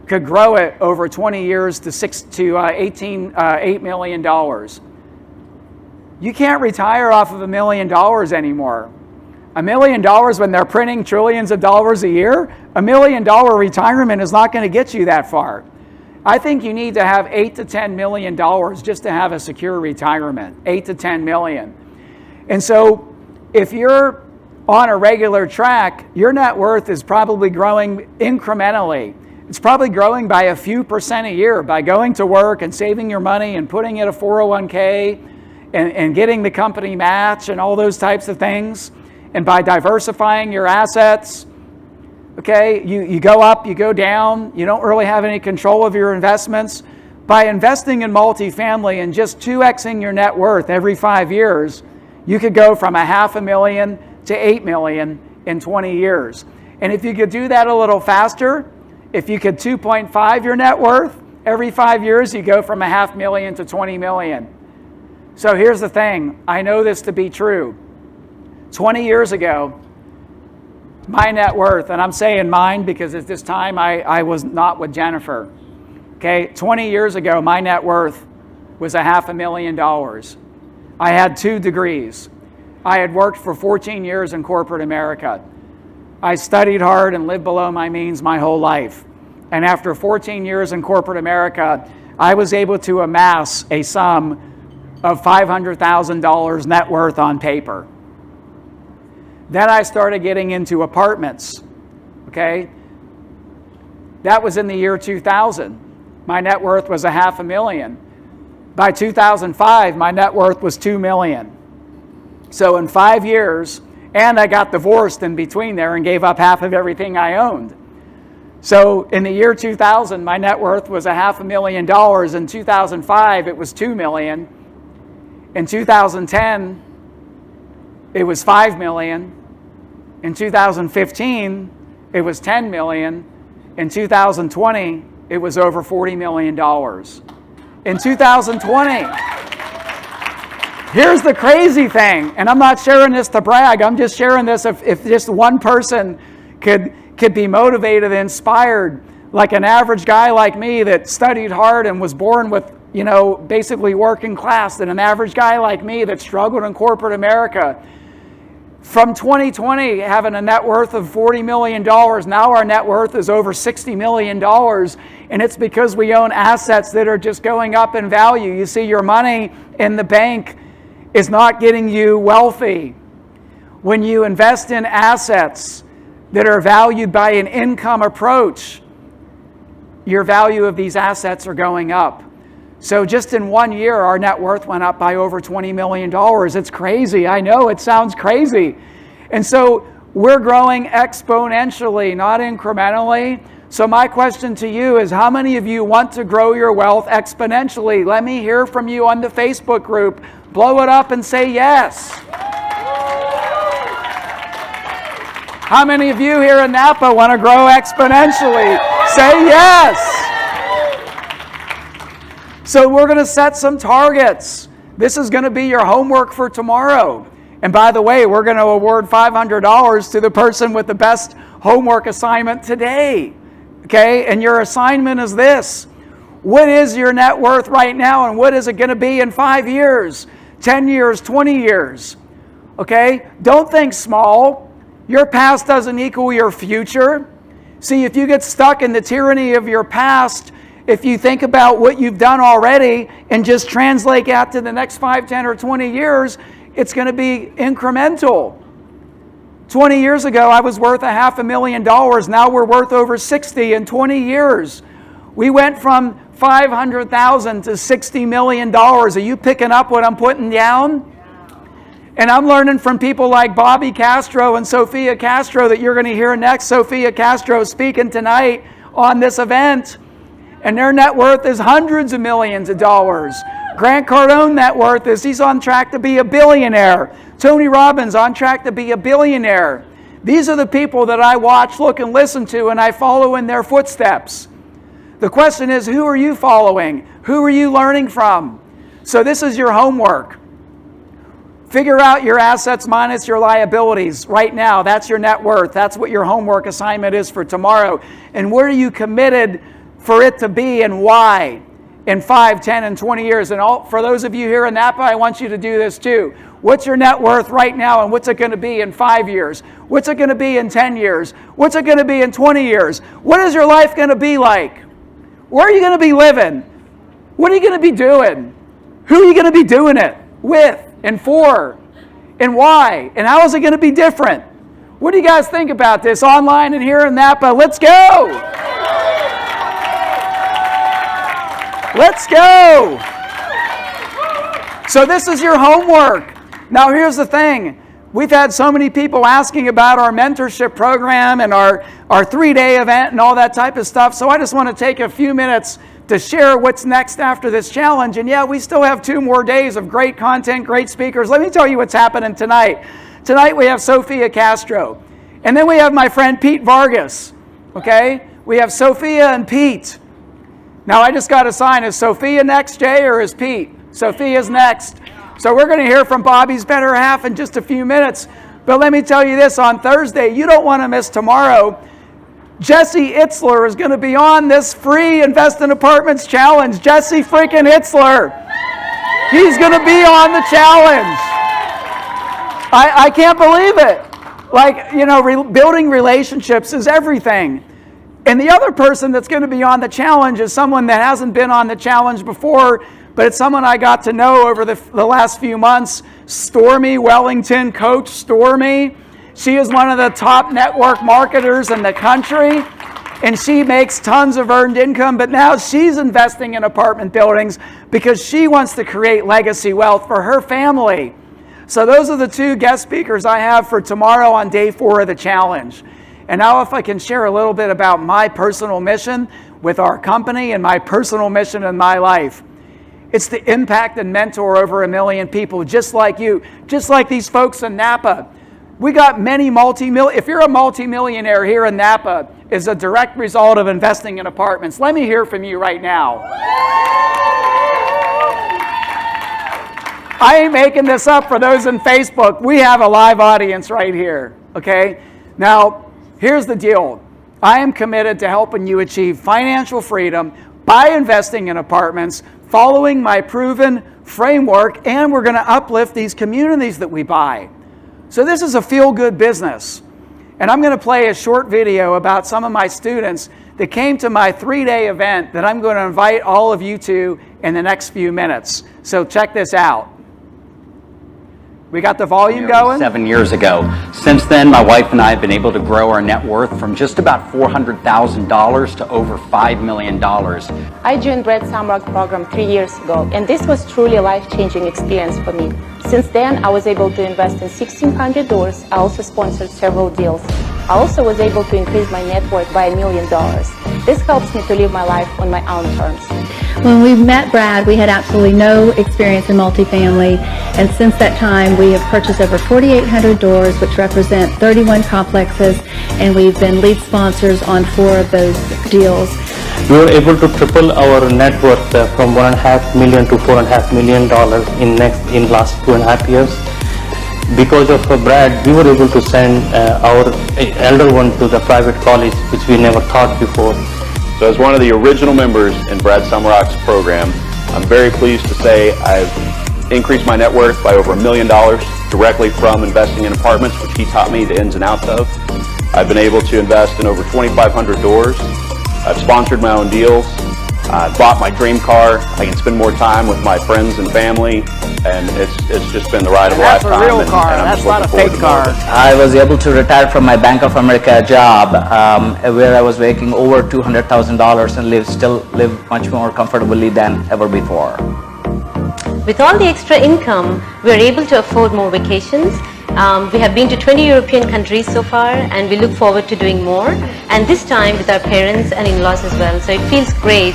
could grow it over 20 years to $8 million. You can't retire off of $1 million anymore. $1 million when they're printing trillions of dollars a year, $1 million retirement is not going to get you that far. I think you need to have $8 to $10 million just to have a secure retirement, $8 to $10 million. And so if you're on a regular track, your net worth is probably growing incrementally. It's probably growing by a few percent a year by going to work and saving your money and putting it in a 401k and getting the company match and all those types of things. And by diversifying your assets, okay, you go up, you go down, you don't really have any control of your investments. By investing in multifamily and just 2xing your net worth every 5 years, you could go from $500,000 to $8 million in 20 years. And if you could do that a little faster, if you could 2.5 your net worth every 5 years, you go from $500,000 to $20 million. So here's the thing, I know this to be true. 20 years ago, my net worth, and I'm saying mine because at this time I was not with Jennifer. Okay, 20 years ago, my net worth was $500,000. I had 2 degrees. I had worked for 14 years in corporate America. I studied hard and lived below my means my whole life. And after 14 years in corporate America, I was able to amass a sum of $500,000 net worth on paper. Then I started getting into apartments, okay? That was in the year 2000. My net worth was $500,000. By 2005, my net worth was $2 million. So in 5 years, and I got divorced in between there and gave up half of everything I owned. So in the year 2000, my net worth was $500,000. In 2005, it was $2 million. In 2010, it was $5 million. In 2015, it was $10 million. In 2020, it was over $40 million. In 2020, here's the crazy thing, and I'm not sharing this to brag, I'm just sharing this if just one person could be motivated and inspired, like an average guy like me that studied hard and was born with, basically working class, than an average guy like me that struggled in corporate America. From 2020, having a net worth of $40 million, now our net worth is over $60 million, and it's because we own assets that are just going up in value. You see, your money in the bank is not getting you wealthy. When you invest in assets that are valued by an income approach, your value of these assets are going up. So just in 1 year, our net worth went up by over $20 million. It's crazy. I know it sounds crazy. And so we're growing exponentially, not incrementally. So my question to you is, how many of you want to grow your wealth exponentially? Let me hear from you on the Facebook group. Blow it up and say yes. How many of you here in Napa want to grow exponentially? Say yes. So we're going to set some targets. This is going to be your homework for tomorrow. And by the way, we're going to award $500 to the person with the best homework assignment today. Okay? And your assignment is this. What is your net worth right now, and what is it going to be in 5 years, 10 years, 20 years? Okay? Don't think small. Your past doesn't equal your future. See, if you get stuck in the tyranny of your past, if you think about what you've done already and just translate that to the next 5, 10, or 20 years, it's going to be incremental. 20 years ago, I was worth $500,000. Now we're worth over 60 in 20 years. We went from $500,000 to $60 million. Are you picking up what I'm putting down? And I'm learning from people like Bobby Castro and Sophia Castro that you're going to hear next. Sophia Castro speaking tonight on this event. And their net worth is hundreds of millions of dollars. Grant Cardone's net worth is he's on track to be a billionaire. Tony Robbins on track to be a billionaire. These are the people that I watch, look, and listen to, and I follow in their footsteps. The question is, who are you following? Who are you learning from? So this is your homework. Figure out your assets minus your liabilities right now. That's your net worth. That's what your homework assignment is for tomorrow. And what are you committed for it to be and why in 5, 10, and 20 years. And for those of you here in Napa, I want you to do this too. What's your net worth right now, and what's it going to be in 5 years? What's it going to be in 10 years? What's it going to be in 20 years? What is your life going to be like? Where are you going to be living? What are you going to be doing? Who are you going to be doing it with and for? And why? And how is it going to be different? What do you guys think about this online and here in Napa? Let's go! Let's go! So this is your homework. Now here's the thing. We've had so many people asking about our mentorship program and our 3-day event and all that type of stuff. So I just want to take a few minutes to share what's next after this challenge. And yeah, we still have 2 more days of great content, great speakers. Let me tell you what's happening tonight. Tonight we have Sophia Castro. And then we have my friend Pete Vargas. Okay? We have Sophia and Pete. Now I just got a sign. Is Sophia next, Jay, or is Pete? Sophia's next. So we're going to hear from Bobby's better half in just a few minutes. But let me tell you this, on Thursday, you don't want to miss tomorrow. Jesse Itzler is going to be on this free Invest in Apartments challenge. Jesse freaking Itzler. He's going to be on the challenge. I can't believe it. Like, you know, building relationships is everything. And the other person that's going to be on the challenge is someone that hasn't been on the challenge before, but it's someone I got to know over the last few months. Stormy Wellington, Coach Stormy. She is one of the top network marketers in the country, and she makes tons of earned income, but now she's investing in apartment buildings because she wants to create legacy wealth for her family. So those are the 2 guest speakers I have for tomorrow on day 4 of the challenge. And now if I can share a little bit about my personal mission with our company and my personal mission in my life. It's to impact and mentor over 1 million people just like you, just like these folks in Napa. We got many if you're a multimillionaire here in Napa, is a direct result of investing in apartments. Let me hear from you right now. I ain't making this up for those in Facebook. We have a live audience right here, okay? Now, here's the deal. I am committed to helping you achieve financial freedom by investing in apartments, following my proven framework, and we're going to uplift these communities that we buy. So this is a feel-good business. And I'm going to play a short video about some of my students that came to my 3-day event that I'm going to invite all of you to in the next few minutes. So check this out. We got the volume going? 7 years ago. Since then, my wife and I have been able to grow our net worth from just about $400,000 to over $5 million. I joined Brad Sumrock program 3 years ago, and this was truly a life-changing experience for me. Since then, I was able to invest in 1,600 doors. I also sponsored several deals. I also was able to increase my net worth by $1 million. This helps me to live my life on my own terms. When we met Brad, we had absolutely no experience in multifamily, and since that time we have purchased over 4,800 doors, which represent 31 complexes, and we've been lead sponsors on 4 of those deals. We were able to triple our net worth from $1.5 million to $4.5 million in last 2.5 years. Because of Brad, we were able to send our elder one to the private college, which we never thought before. So as one of the original members in Brad Sumrock's program, I'm very pleased to say I've increased my net worth by over $1 million directly from investing in apartments, which he taught me the ins and outs of. I've been able to invest in over 2,500 doors. I've sponsored my own deals. I bought my dream car. I can spend more time with my friends and family, and it's just been the ride of a lifetime. That's a real car. That's not a fake car. I was able to retire from my Bank of America job, where I was making over $200,000 and still live much more comfortably than ever before. With all the extra income, we are able to afford more vacations. We have been to 20 European countries so far, and we look forward to doing more, and this time with our parents and in-laws as well. So it feels great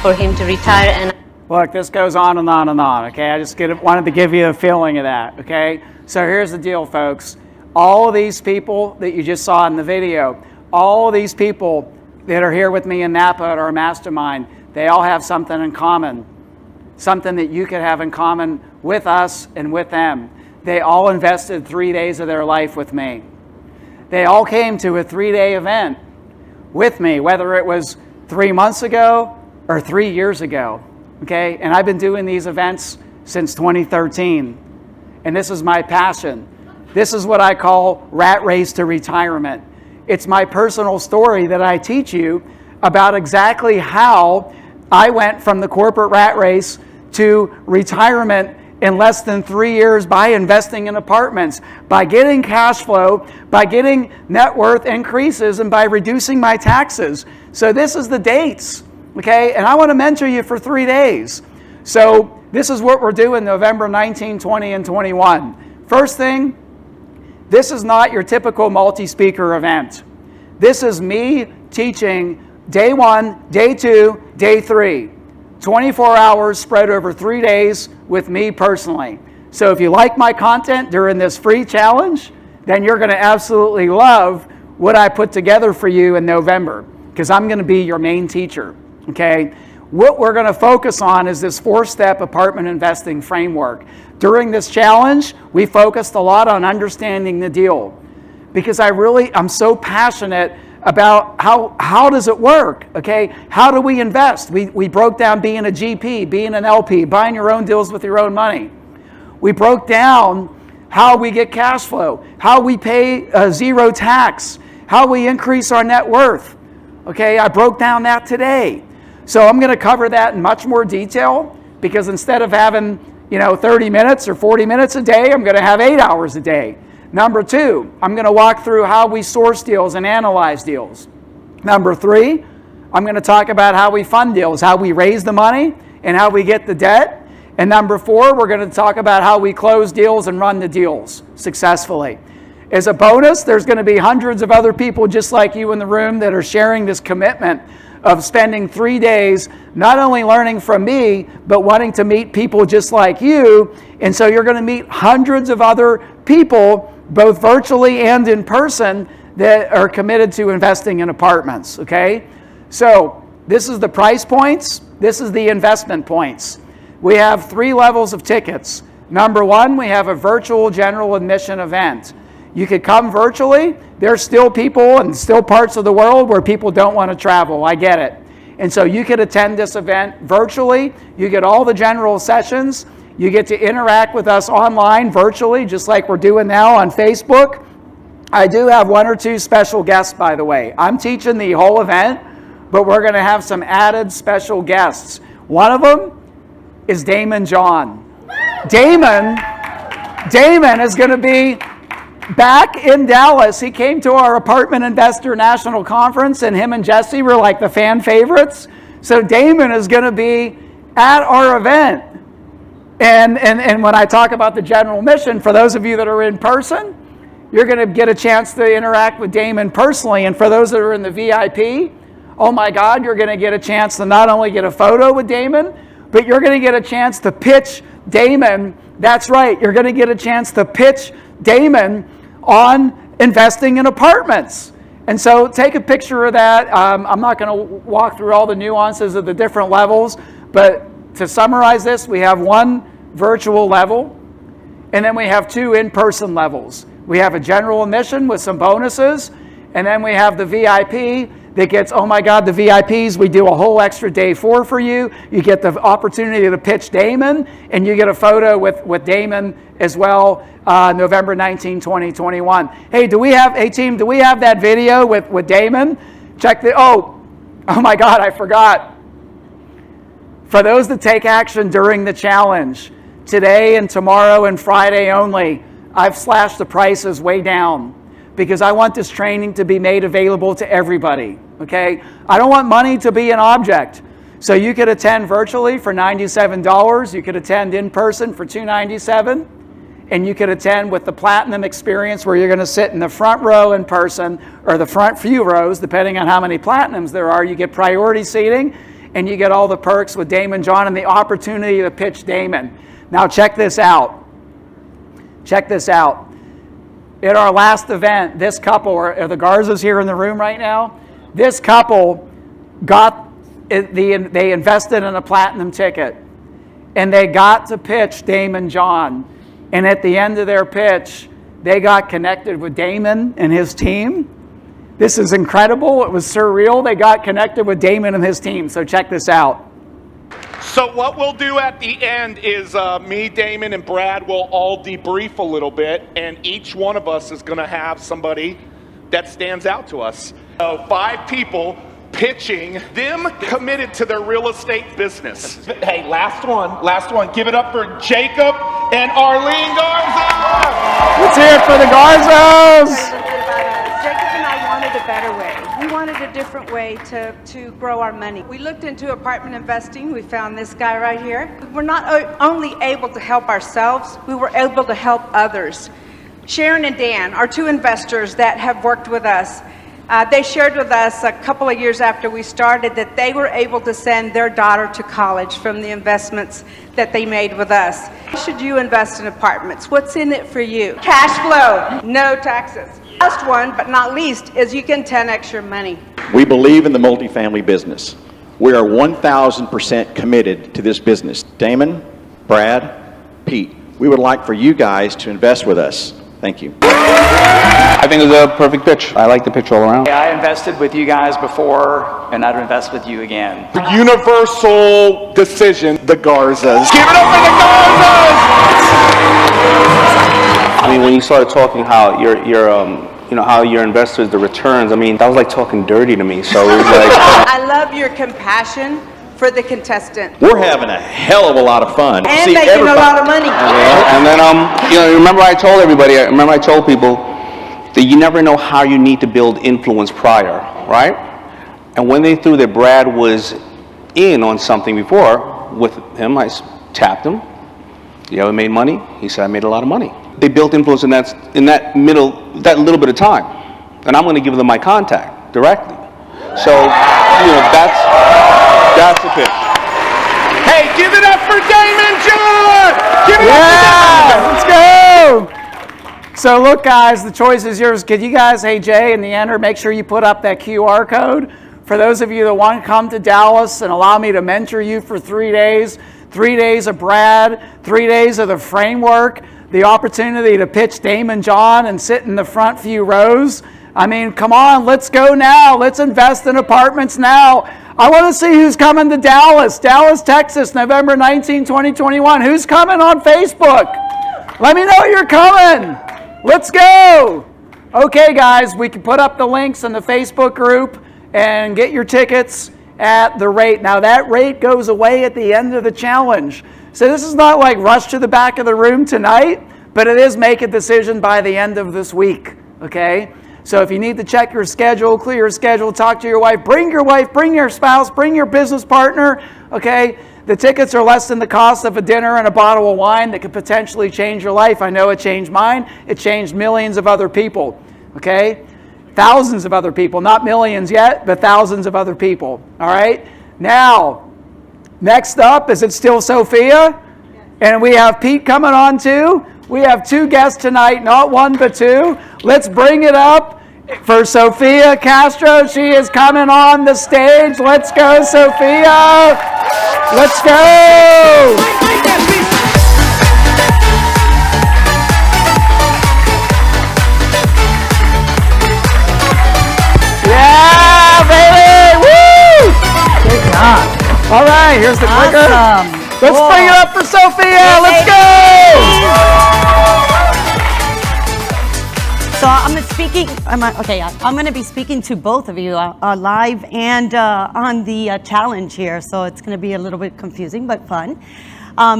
for him to retire. And Look, this goes on and on and on, okay? I just wanted to give you a feeling of that, okay? So here's the deal, folks. All of these people that you just saw in the video, all of these people that are here with me in Napa at our mastermind, they all have something in common, something that you could have in common with us and with them. They all invested 3 days of their life with me. They all came to a 3-day event with me, whether it was 3 months ago, or 3 years ago, okay? And I've been doing these events since 2013, and this is my passion. This is what I call rat race to retirement. It's my personal story that I teach you about exactly how I went from the corporate rat race to retirement in less than 3 years by investing in apartments, by getting cash flow, by getting net worth increases, and by reducing my taxes. So this is the dates, okay? And I want to mentor you for 3 days. So this is what we're doing November 19, 20, and 21. First thing, this is not your typical multi-speaker event. This is me teaching day 1, day 2, day 3. 24 hours spread over 3 days with me personally. So if you like my content during this free challenge, then you're going to absolutely love what I put together for you in November, because I'm going to be your main teacher, okay? What we're going to focus on is this 4-step apartment investing framework. During this challenge, we focused a lot on understanding the deal, because I'm so passionate about how does it work, okay? How do we invest? We broke down being a GP, being an LP, buying your own deals with your own money. We broke down how we get cash flow, how we pay zero tax, how we increase our net worth, okay? I broke down that today. So I'm going to cover that in much more detail, because instead of having 30 minutes or 40 minutes a day, I'm going to have 8 hours a day. Number 2, I'm going to walk through how we source deals and analyze deals. Number 3, I'm going to talk about how we fund deals, how we raise the money, and how we get the debt. And number 4, we're going to talk about how we close deals and run the deals successfully. As a bonus, there's going to be hundreds of other people just like you in the room that are sharing this commitment of spending 3 days not only learning from me, but wanting to meet people just like you. And so you're going to meet hundreds of other people, both virtually and in person, that are committed to investing in apartments, okay? So this is the price points. This is the investment points. We have 3 levels of tickets. Number 1, we have a virtual general admission event. You could come virtually. There's still people and still parts of the world where people don't want to travel. I get it. And so you could attend this event virtually. You get all the general sessions. You get to interact with us online virtually, just like we're doing now on Facebook. I do have 1 or 2 special guests, by the way. I'm teaching the whole event, but we're going to have some added special guests. One of them is Damon John. Damon is going to be back in Dallas. He came to our Apartment Investor National Conference, and him and Jesse were like the fan favorites. So Damon is going to be at our event. And when I talk about the general mission, for those of you that are in person, you're going to get a chance to interact with Damon personally. And for those that are in the VIP, oh my God, you're going to get a chance to not only get a photo with Damon, but you're going to get a chance to pitch Damon. That's right, you're going to get a chance to pitch Damon on investing in apartments. And so take a picture of that. I'm not going to walk through all the nuances of the different levels, but to summarize this, we have 1 virtual level, and then we have 2 in-person levels. We have a general admission with some bonuses, and then we have the VIP that gets, oh my God, the VIPs, we do a whole extra day 4 for you. You get the opportunity to pitch Damon, and you get a photo with Damon as well, November 19, 2021. Hey, team, do we have that video with Damon? Check oh my God, I forgot. For those that take action during the challenge, today and tomorrow and Friday only, I've slashed the prices way down, because I want this training to be made available to everybody, okay? I don't want money to be an object. So you could attend virtually for $97. You could attend in person for $297. And you could attend with the Platinum experience, where you're going to sit in the front row in person, or the front few rows, depending on how many Platinums there are. You get priority seating, and you get all the perks with Damon John and the opportunity to pitch Damon. Now check this out. Check this out. At our last event, this couple, are the Garzas here in the room right now? This couple they invested in a Platinum ticket, and they got to pitch Damon John. And at the end of their pitch, they got connected with Damon and his team. This is incredible. It was surreal. They got connected with Damon and his team. So check this out. So what we'll do at the end is me, Damon, and Brad will all debrief a little bit, and each one of us is going to have somebody that stands out to us. So 5 people pitching them committed to their real estate business. Hey, last one. Give it up for Jacob and Arlene Garza. Let's hear it for the Garzos. Jacob and I wanted a better way. We wanted a different way to grow our money. We looked into apartment investing. We found this guy right here. We're not only able to help ourselves, we were able to help others. Sharon and Dan are 2 investors that have worked with us. They shared with us a couple of years after we started that they were able to send their daughter to college from the investments that they made with us. Should you invest in apartments? What's in it for you? Cash flow, no taxes. Last one, but not least, is you can 10x your money. We believe in the multifamily business. We are 1,000% committed to this business. Damon, Brad, Pete, we would like for you guys to invest with us. Thank you. I think it was a perfect pitch. I like the pitch all around. I invested with you guys before, and I'd invest with you again. The universal decision, the Garzas. Give it up for the Garzas! I mean, when you started talking how how your investors, the returns, I mean, that was like talking dirty to me. So it was like... I love your compassion for the contestant. We're having a hell of a lot of fun. And making a lot of money. And then, remember I told people that you never know how you need to build influence prior, right? And when they threw that Brad was in on something before with him, I tapped him. You ever made money? He said, I made a lot of money. They built influence in that little bit of time. And I'm going to give them my contact directly. So, that's the pitch. Hey, give it up for Damon John! Give it Let's up for Damon! go! So look, guys, the choice is yours. Could you guys, hey Jay, in the ender, make sure you put up that QR code for those of you that want to come to Dallas and allow me to mentor you for 3 days. 3 days of Brad, 3 days of the framework, the opportunity to pitch Damon John and sit in the front few rows. I mean, come on, let's go now. Let's invest in apartments now. I want to see who's coming to Dallas, Texas, November 19, 2021. Who's coming on Facebook? Let me know you're coming. Let's go. Okay, guys, we can put up the links in the Facebook group and get your tickets at the rate. Now, that rate goes away at the end of the challenge. So this is not like rush to the back of the room tonight, but it is make a decision by the end of this week, okay? So if you need to check your schedule, clear your schedule, talk to your wife, bring your spouse, bring your business partner, okay? The tickets are less than the cost of a dinner and a bottle of wine that could potentially change your life. I know it changed mine. It changed millions of other people, okay? Thousands of other people, not millions yet, but thousands of other people, all right? Now, next up, is it still Sophia? And we have Pete coming on too. We have 2 guests tonight, not 1 but 2. Let's bring it up for Sophia Castro. She is coming on the stage. Let's go, Sophia. Let's go. Yeah, baby. Woo! Good job. All right, here's the clicker. Let's bring it up for Sophia. Let's go. So I'm going to be speaking to both of you live and on the challenge here. So it's going to be a little bit confusing, but fun.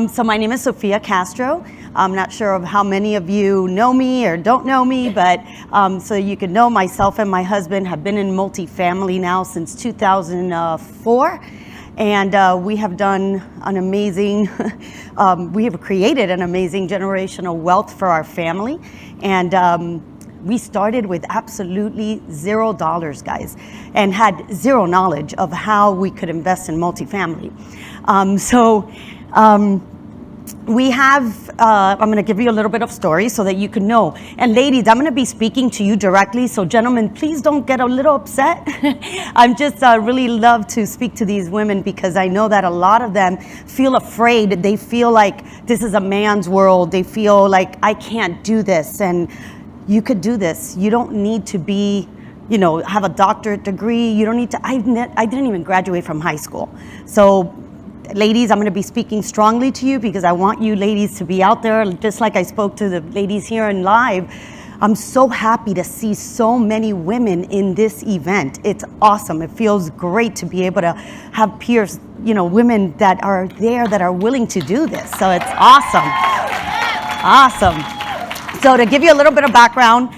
So my name is Sophia Castro. I'm not sure of how many of you know me or don't know me, but so you can know, myself and my husband have been in multifamily now since 2004. And we have done an amazing, we have created an amazing generational wealth for our family. And we started with absolutely $0, guys, and had zero knowledge of how we could invest in multifamily. We have, I'm going to give you a little bit of story so that you can know. And ladies, I'm going to be speaking to you directly. So gentlemen, please don't get a little upset. I'm just really love to speak to these women because I know that a lot of them feel afraid. They feel like this is a man's world. They feel like I can't do this. And you could do this. You don't need to be have a doctorate degree. You don't need to, I didn't even graduate from high school. So ladies, I'm going to be speaking strongly to you because I want you ladies to be out there, just like I spoke to the ladies here in live. I'm so happy to see so many women in this event. It's awesome. It feels great to be able to have peers, women that are there that are willing to do this. So it's awesome. Awesome. So to give you a little bit of background,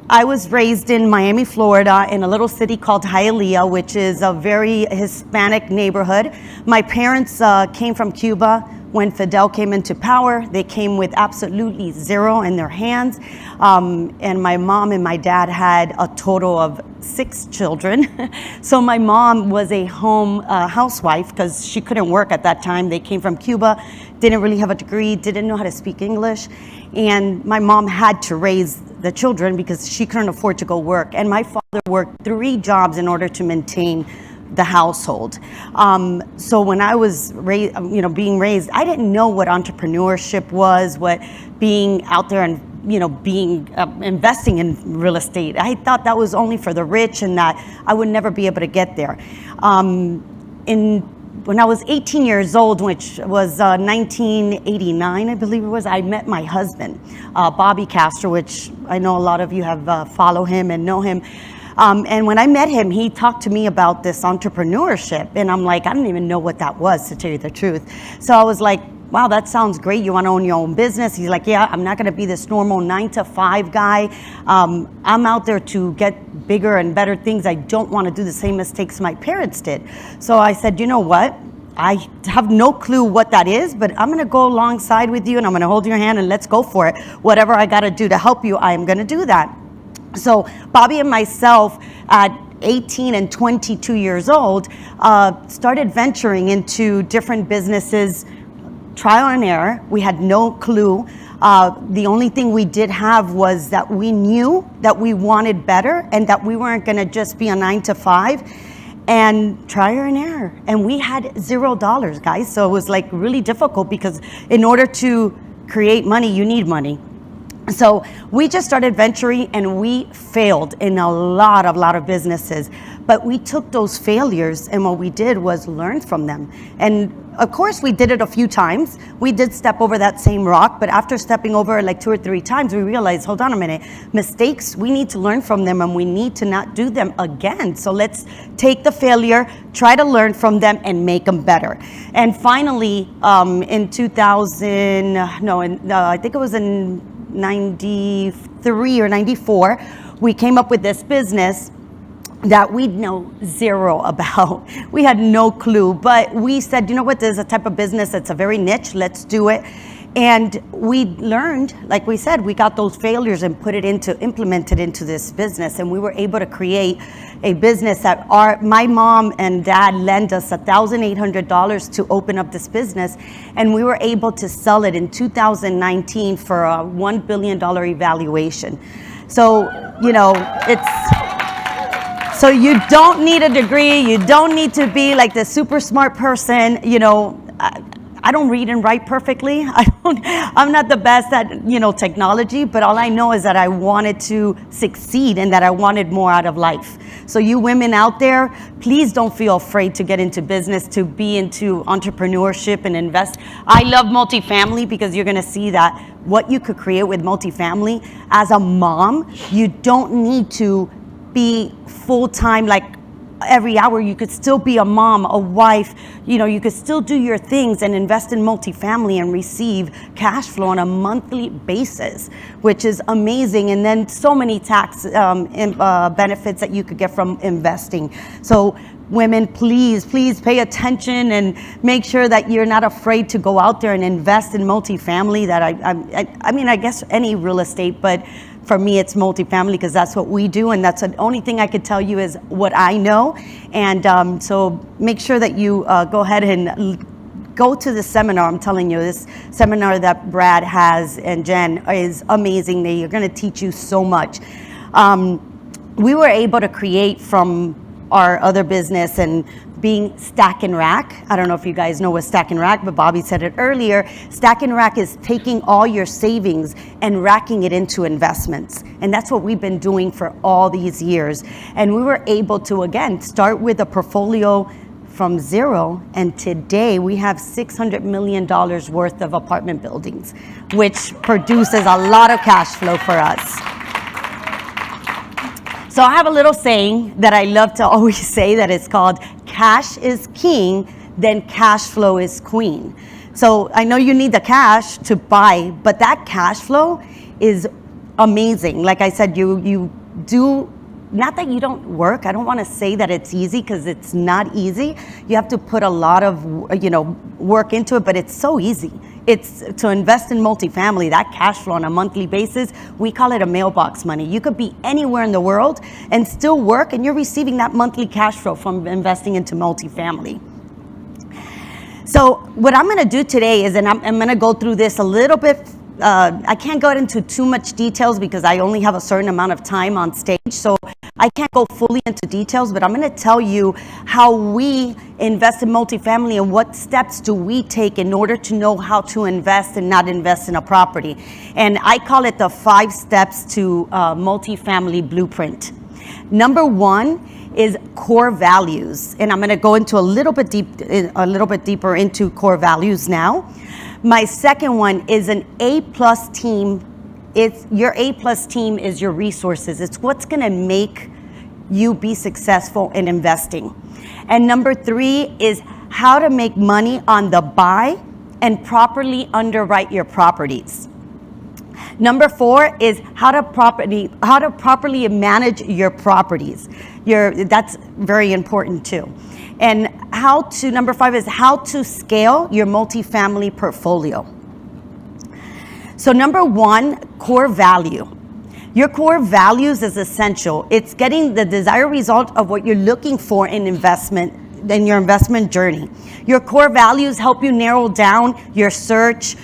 I was raised in Miami, Florida, in a little city called Hialeah, which is a very Hispanic neighborhood. My parents came from Cuba when Fidel came into power. They came with absolutely zero in their hands. And my mom and my dad had a total of 6 children. So my mom was a home housewife because she couldn't work at that time. They came from Cuba, didn't really have a degree, didn't know how to speak English. And my mom had to raise the children because she couldn't afford to go work. And my father worked 3 jobs in order to maintain the household. So when I was being raised, I didn't know what entrepreneurship was, what being out there and being investing in real estate. I thought that was only for the rich and that I would never be able to get there. When I was 18 years old, which was 1989, I believe it was, I met my husband, Sophia Castro, which I know a lot of you have followed him and know him. And when I met him, he talked to me about this entrepreneurship. And I'm like, I don't even know what that was, to tell you the truth. So I was like, wow, that sounds great. You want to own your own business? He's like, yeah, I'm not going to be this normal 9-to-5 guy. I'm out there to get bigger and better things. I don't want to do the same mistakes my parents did. So I said, you know what? I have no clue what that is, but I'm going to go alongside with you and I'm going to hold your hand and let's go for it. Whatever I got to do to help you, I am going to do that. So Bobby and myself at 18 and 22 years old started venturing into different businesses, trial and error. We had no clue. The only thing we did have was that we knew that we wanted better and that we weren't going to just be a 9-to-5 and trial and error. And we had $0, guys. So it was like really difficult because in order to create money, you need money. So we just started venturing and we failed in a lot of businesses, but we took those failures and what we did was learn from them. And of course we did it a few times. We did step over that same rock, but after stepping over like 2 or 3 times, we realized, hold on a minute, mistakes, we need to learn from them and we need to not do them again. So let's take the failure, try to learn from them and make them better. And finally, in 2000, I think it was in 93 or 94, we came up with this business that we know zero about. We had no clue, but we said, you know what, there's a type of business that's a very niche, let's do it. And we learned, like we said, we got those failures and implemented into this business. And we were able to create a business that my mom and dad lent us $1,800 to open up this business. And we were able to sell it in 2019 for a $1 billion evaluation. So, so you don't need a degree. You don't need to be like the super smart person. I don't read and write perfectly. I'm not the best at, technology, but all I know is that I wanted to succeed and that I wanted more out of life. So you women out there, please don't feel afraid to get into business, to be into entrepreneurship and invest. I love multifamily because you're gonna see that what you could create with multifamily. As a mom, you don't need to be full-time, like every hour. You could still be a mom, a wife, you could still do your things and invest in multifamily and receive cash flow on a monthly basis, which is amazing. And then so many tax benefits that you could get from investing. So women, please pay attention and make sure that you're not afraid to go out there and invest in multifamily. That I guess any real estate, but for me, it's multifamily because that's what we do, and that's the only thing I could tell you is what I know. And so make sure that you go ahead and go to the seminar. I'm telling you, this seminar that Brad has and Jen is amazing. They're going to teach you so much. We were able to create from our other business and being stack and rack. I don't know if you guys know what stack and rack, but Bobby said it earlier. Stack and rack is taking all your savings and racking it into investments. And that's what we've been doing for all these years. And we were able to, again, start with a portfolio from zero, and today we have $600 million worth of apartment buildings, which produces a lot of cash flow for us. So I have a little saying that I love to always say that it's called cash is king, then cash flow is queen. So I know you need the cash to buy, but that cash flow is amazing. Like I said, you do, not that you don't work. I don't want to say that it's easy, because it's not easy. You have to put a lot of, work into it, but it's so easy. It's to invest in multifamily, that cash flow on a monthly basis, we call it a mailbox money. You could be anywhere in the world and still work, and you're receiving that monthly cash flow from investing into multifamily. So what I'm going to do today is, and I'm going to go through this a little bit. I can't go into too much details because I only have a certain amount of time on stage, so I can't go fully into details, but I'm going to tell you how we invest in multifamily and what steps do we take in order to know how to invest and not invest in a property. And I call it the 5 steps to multifamily blueprint. Number 1 is core values, and I'm going to go into a little bit deeper into core values now. My second one is an A+ team. It's your A+ team is your resources. It's what's going to make you be successful in investing. And number 3 is how to make money on the buy and properly underwrite your properties. Number 4 is how to properly manage your properties. That's very important too. And number 5 is how to scale your multifamily portfolio. So number 1, core value. Your core values is essential. It's getting the desired result of what you're looking for in investment, in your investment journey. Your core values help you narrow down your searches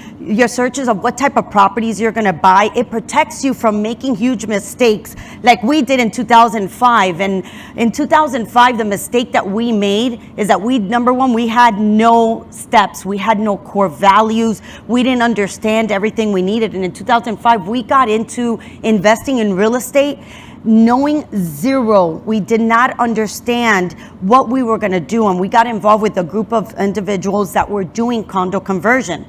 of what type of properties you're going to buy. It protects you from making huge mistakes like we did in 2005. And in 2005, the mistake that we made is that number 1, we had no steps. We had no core values. We didn't understand everything we needed. And in 2005, we got into investing in real estate knowing zero. We did not understand what we were going to do, and we got involved with a group of individuals that were doing condo conversion.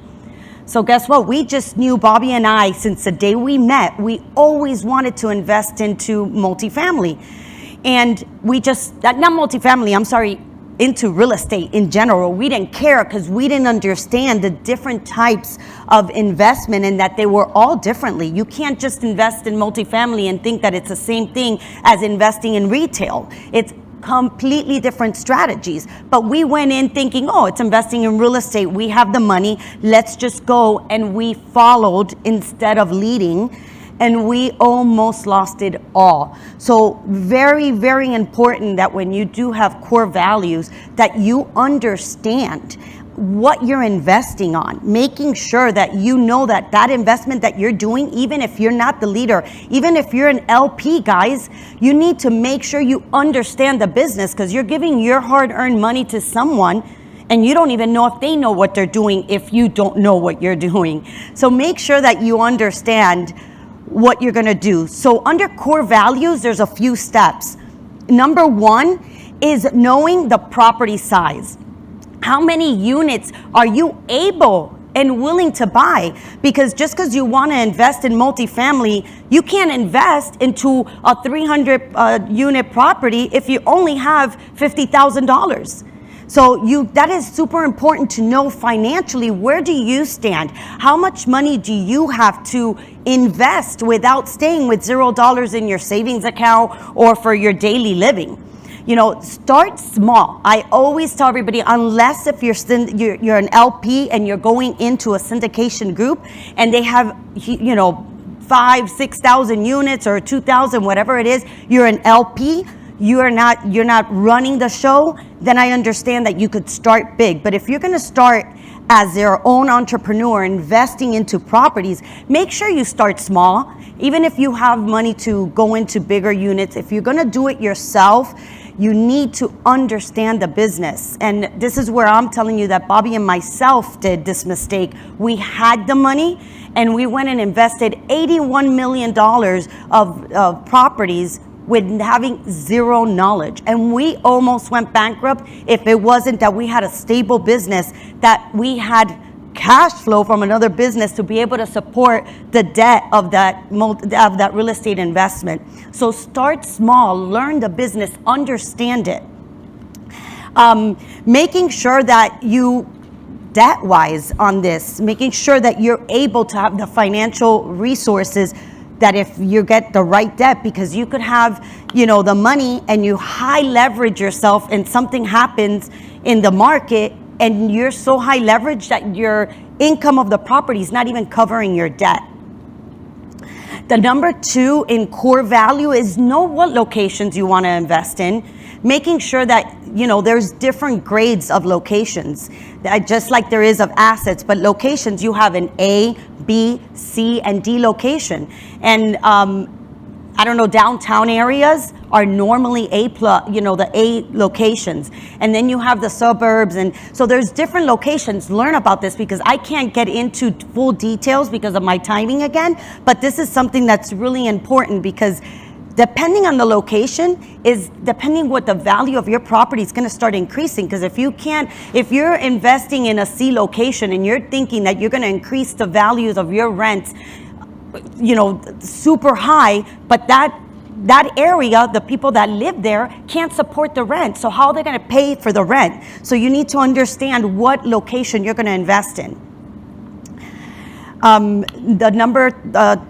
So guess what? We just knew, Bobby and I, since the day we met, we always wanted to invest into multifamily. And into real estate in general. We didn't care because we didn't understand the different types of investment and that they were all differently. You can't just invest in multifamily and think that it's the same thing as investing in retail. It's completely different strategies. But we went in thinking, oh, it's investing in real estate. We have the money. Let's just go. And we followed instead of leading. And we almost lost it all. So very, very important that when you do have core values, that you understand what you're investing on, making sure that you know that that investment that you're doing, even if you're not the leader, even if you're an LP, guys, you need to make sure you understand the business, because you're giving your hard-earned money to someone and you don't even know if they know what they're doing if you don't know what you're doing. So make sure that you understand what you're going to do. So under core values, there's a few steps. Number 1 is knowing the property size. How many units are you able and willing to buy? Because just because you want to invest in multifamily, you can't invest into a 300 unit property if you only have $50,000. So that is super important to know financially. Where do you stand? How much money do you have to invest without staying with $0 in your savings account or for your daily living? You know, start small. I always tell everybody, unless if you're an LP and you're going into a syndication group and they have, 5,000, 6,000 units or 2,000, whatever it is, you're an LP. You're not running the show, then I understand that you could start big. But if you're going to start as your own entrepreneur investing into properties, make sure you start small. Even if you have money to go into bigger units, if you're going to do it yourself, You need to understand the business. And this is where I'm telling you that Bobby and myself did this mistake. We had the money and we went and invested $81 million of properties with having zero knowledge. And we almost went bankrupt if it wasn't that we had a stable business, that we had cash flow from another business to be able to support the debt of that real estate investment. So start small, learn the business, understand it. Making sure that you debt-wise on this, making sure that you're able to have the financial resources, that if you get the right debt, because you could have, the money and you high leverage yourself and something happens in the market and you're so high leverage that your income of the property is not even covering your debt. The number 2 in core value is know what locations you want to invest in, making sure that, there's different grades of locations, just like there is of assets, but locations, you have an A, B, C, and D location. And downtown areas are normally A+, the A locations. And then you have the suburbs. And so there's different locations. Learn about this, because I can't get into full details because of my timing again. But this is something that's really important, because depending on the location is depending what the value of your property is going to start increasing. Because if you're investing in a C location and you're thinking that you're going to increase the values of your rents, super high, but that area, the people that live there can't support the rent. So how are they going to pay for the rent? So you need to understand what location you're going to invest in. The number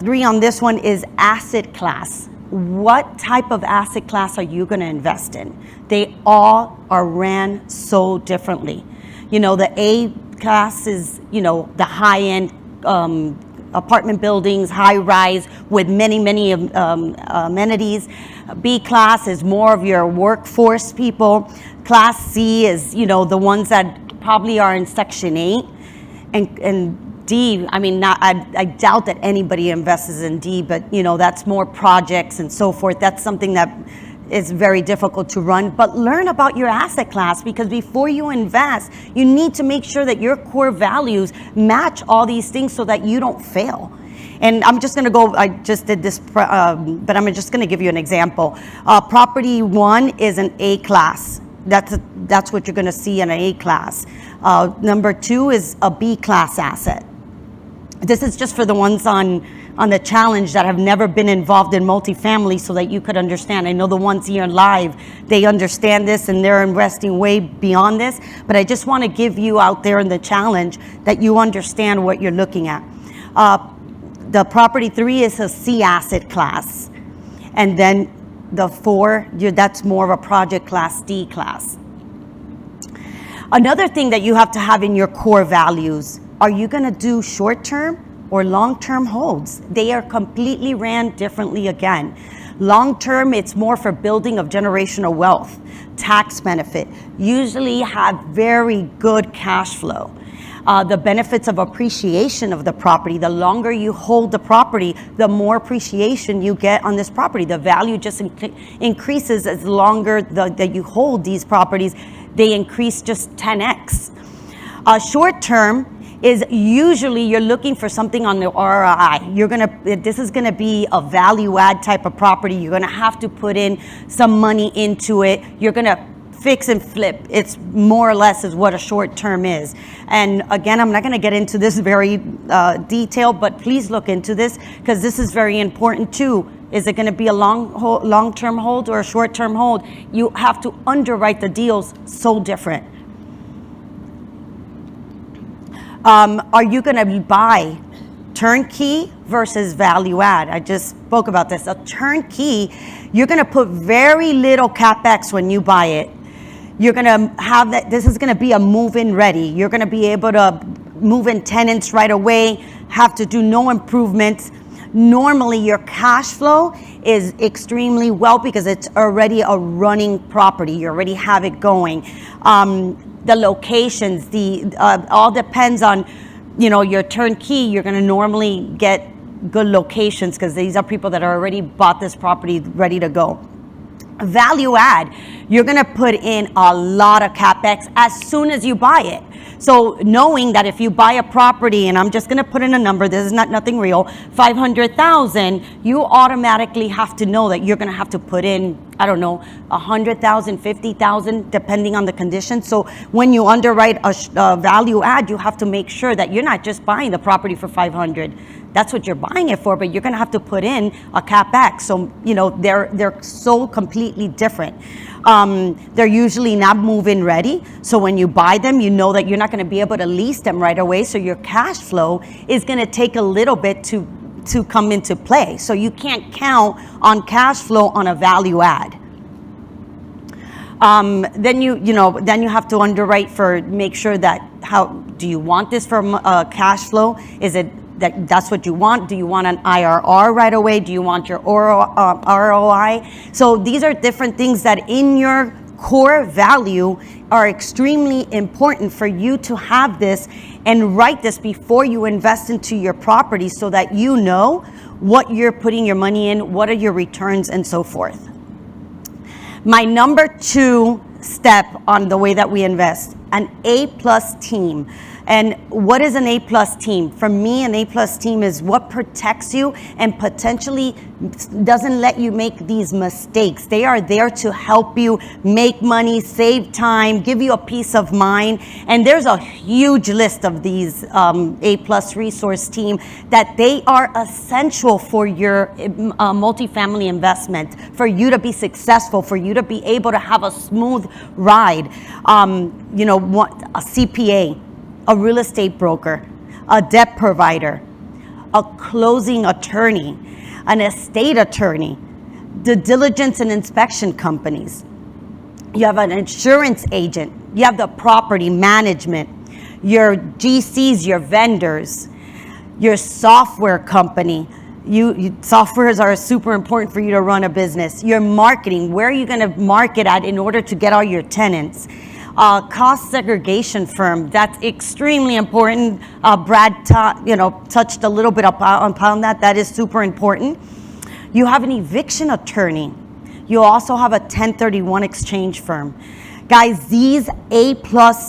3 on this one is asset class. What type of asset class are you going to invest in? They all are ran so differently. The A class is, the high-end apartment buildings, high rise with many amenities. B class is more of your workforce people. Class C is, the ones that probably are in Section 8. And D, I doubt that anybody invests in D, but that's more projects and so forth. That's something that is very difficult to run. But learn about your asset class, because before you invest, you need to make sure that your core values match all these things so that you don't fail. And I'm just going to go, I just did this, but I'm just going to give you an example. Property 1 is an A class. That's what you're going to see in an A class. Number 2 is a B class asset. This is just for the ones on the challenge that have never been involved in multifamily, so that you could understand. I know the ones here live, they understand this and they're investing way beyond this, but I just want to give you out there in the challenge that you understand what you're looking at. The property 3 is a C asset class. And then the 4, that's more of a project class, D class. Another thing that you have to have in your core values, are you going to do short-term or long-term holds? They are completely ran differently again. Long-term, it's more for building of generational wealth, tax benefit, usually have very good cash flow. The benefits of appreciation of the property, the longer you hold the property, the more appreciation you get on this property. The value just increases as longer that you hold these properties. They increase just 10x. Short term is usually you're looking for something on the ROI. This is gonna be a value add type of property. You're gonna have to put in some money into it. You're gonna fix and flip. It's more or less is what a short term is. And again, I'm not gonna get into this very detailed, but please look into this, because this is very important too. Is it gonna be a long-term hold or a short-term hold? You have to underwrite the deals so different. Are you gonna buy turnkey versus value add? I just spoke about this. A turnkey, you're gonna put very little CapEx when you buy it. You're gonna have that, this is gonna be a move-in ready. You're gonna be able to move in tenants right away, have to do no improvements. Normally your cash flow is extremely well because it's already a running property. You already have it going. The locations, all depends on, your turnkey. You're gonna normally get good locations because these are people that already bought this property ready to go. Value add, you're going to put in a lot of capex as soon as you buy it. So knowing that if you buy a property, and I'm just going to put in a number, this is nothing real, 500,000, you automatically have to know that you're going to have to put in, I don't know, 100,000, 50,000, depending on the condition. So when you underwrite a value add, you have to make sure that you're not just buying the property for 500. That's what you're buying it for, but you're going to have to put in a capex. So, you know, they're so completely different. They're usually not move-in ready. So when you buy them, you know that you're not going to be able to lease them right away. So your cash flow is going to take a little bit to come into play. So you can't count on cash flow on a value add. Then you have to underwrite for, make sure that, how do you want this for cash flow? Is it that's what you want? Do you want an IRR right away? Do you want your ROI? So these are different things that in your core value are extremely important for you to have this and write this before you invest into your property so that you know what you're putting your money in, what are your returns, and so forth. My number 2 step on the way that we invest, an A+ team. And what is an A+ team? For me, an A+ team is what protects you and potentially doesn't let you make these mistakes. They are there to help you make money, save time, give you a peace of mind. And there's a huge list of these A+ resource team that they are essential for your multifamily investment, for you to be successful, for you to be able to have a smooth ride. A CPA, a real estate broker, a debt provider, a closing attorney, an estate attorney, the diligence and inspection companies. You have an insurance agent, you have the property management, your GCs, your vendors, your software company. Softwares are super important for you to run a business. Your marketing, where are you going to market at in order to get all your tenants? Cost segregation firm, that's extremely important. Brad touched a little bit upon that. That is super important. You have an eviction attorney. You also have a 1031 exchange firm. Guys, these A+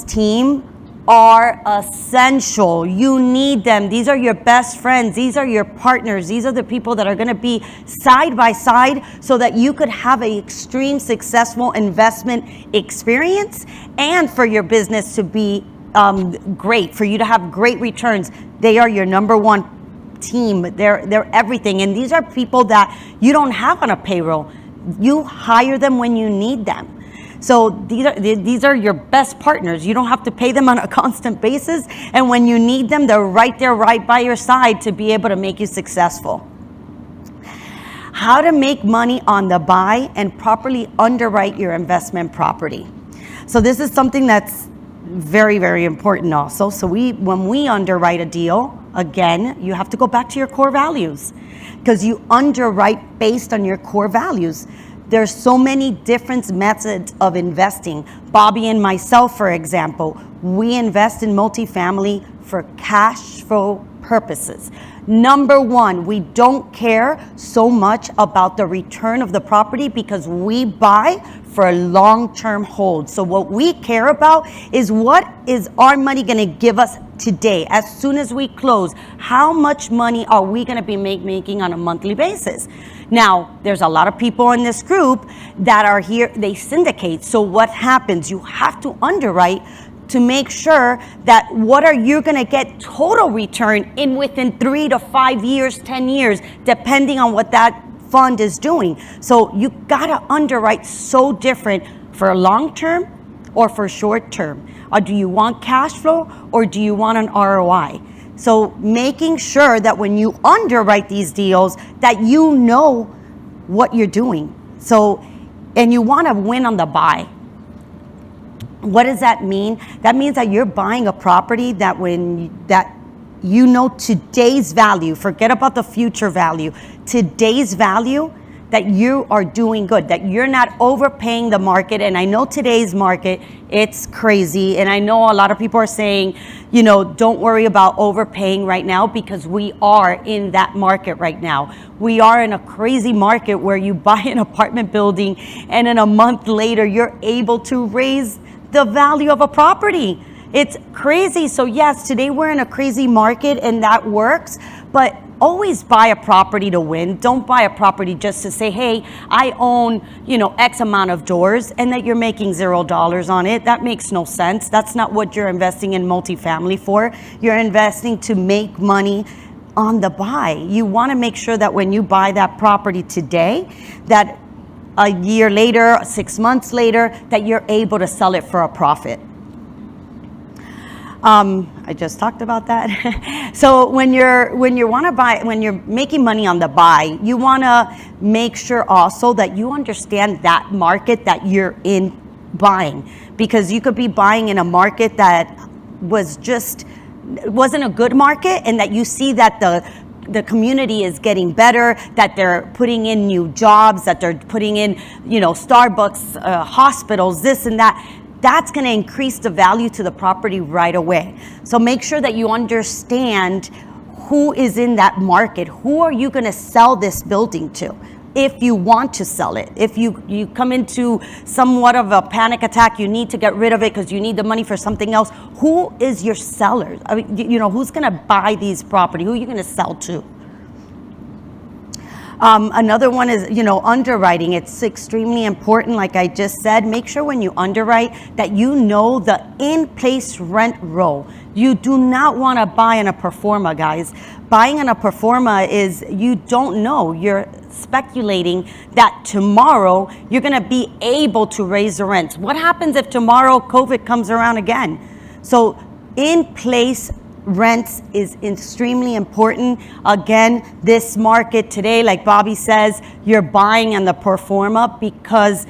team are essential. You need them. These are your best friends. These are your partners. These are the people that are going to be side by side so that you could have an extreme successful investment experience and for your business to be great, for you to have great returns. They are your number 1 team. They're everything. And these are people that you don't have on a payroll. You hire them when you need them. So these are your best partners. You don't have to pay them on a constant basis. And when you need them, they're right there, right by your side to be able to make you successful. How to make money on the buy and properly underwrite your investment property. So this is something that's very, very important also. So when we underwrite a deal, again, you have to go back to your core values because you underwrite based on your core values. There's so many different methods of investing. Bobby and myself, for example, we invest in multifamily for cash flow purposes. Number 1, we don't care so much about the return of the property because we buy for a long-term hold. So what we care about is what is our money going to give us today. As soon as we close, how much money are we going to be making on a monthly basis? Now, there's a lot of people in this group that are here, they syndicate. So what happens? You have to underwrite to make sure that what are you going to get total return in within 3 to 5 years, 10 years, depending on what that fund is doing. So you got to underwrite so different for long term or for short term. Or do you want cash flow or do you want an ROI? So making sure that when you underwrite these deals that you know what you're doing. So, and you want to win on the buy. What does that mean? That means that you're buying a property that you know today's value, forget about the future value. Today's value, that you are doing good, that you're not overpaying the market. And I know today's market, it's crazy. And I know a lot of people are saying, you know, don't worry about overpaying right now, because we are in that market right now. We are in a crazy market where you buy an apartment building and in a month later, you're able to raise the value of a property. It's crazy. So yes, today we're in a crazy market and that works, but always buy a property to win. Don't buy a property just to say, hey, I own, you know, X amount of doors, and that you're making $0 on it. That makes no sense. That's not what you're investing in multifamily for. You're investing to make money on the buy. You want to make sure that when you buy that property today, that a year later, 6 months later, that you're able to sell it for a profit. I just talked about that. So when you're making money on the buy, you want to make sure also that you understand that market that you're in buying, because you could be buying in a market that wasn't a good market, and that you see that the community is getting better, that they're putting in new jobs, that they're putting in, you know, Starbucks, hospitals, this and that. That's going to increase the value to the property right away. So make sure that you understand who is in that market. Who are you going to sell this building to if you want to sell it? If you come into somewhat of a panic attack, you need to get rid of it because you need the money for something else. Who is your seller? I mean, you know, who's going to buy these property? Who are you going to sell to? Another one is, you know, underwriting. It's extremely important. Like I just said, make sure when you underwrite that you know the in-place rent roll. You do not want to buy in a pro forma, guys. Buying in a pro forma is, you don't know. You're speculating that tomorrow you're going to be able to raise the rents. What happens if tomorrow COVID comes around again? So in-place rents is extremely important. Again, this market today, like Bobby says, you're buying on the pro forma because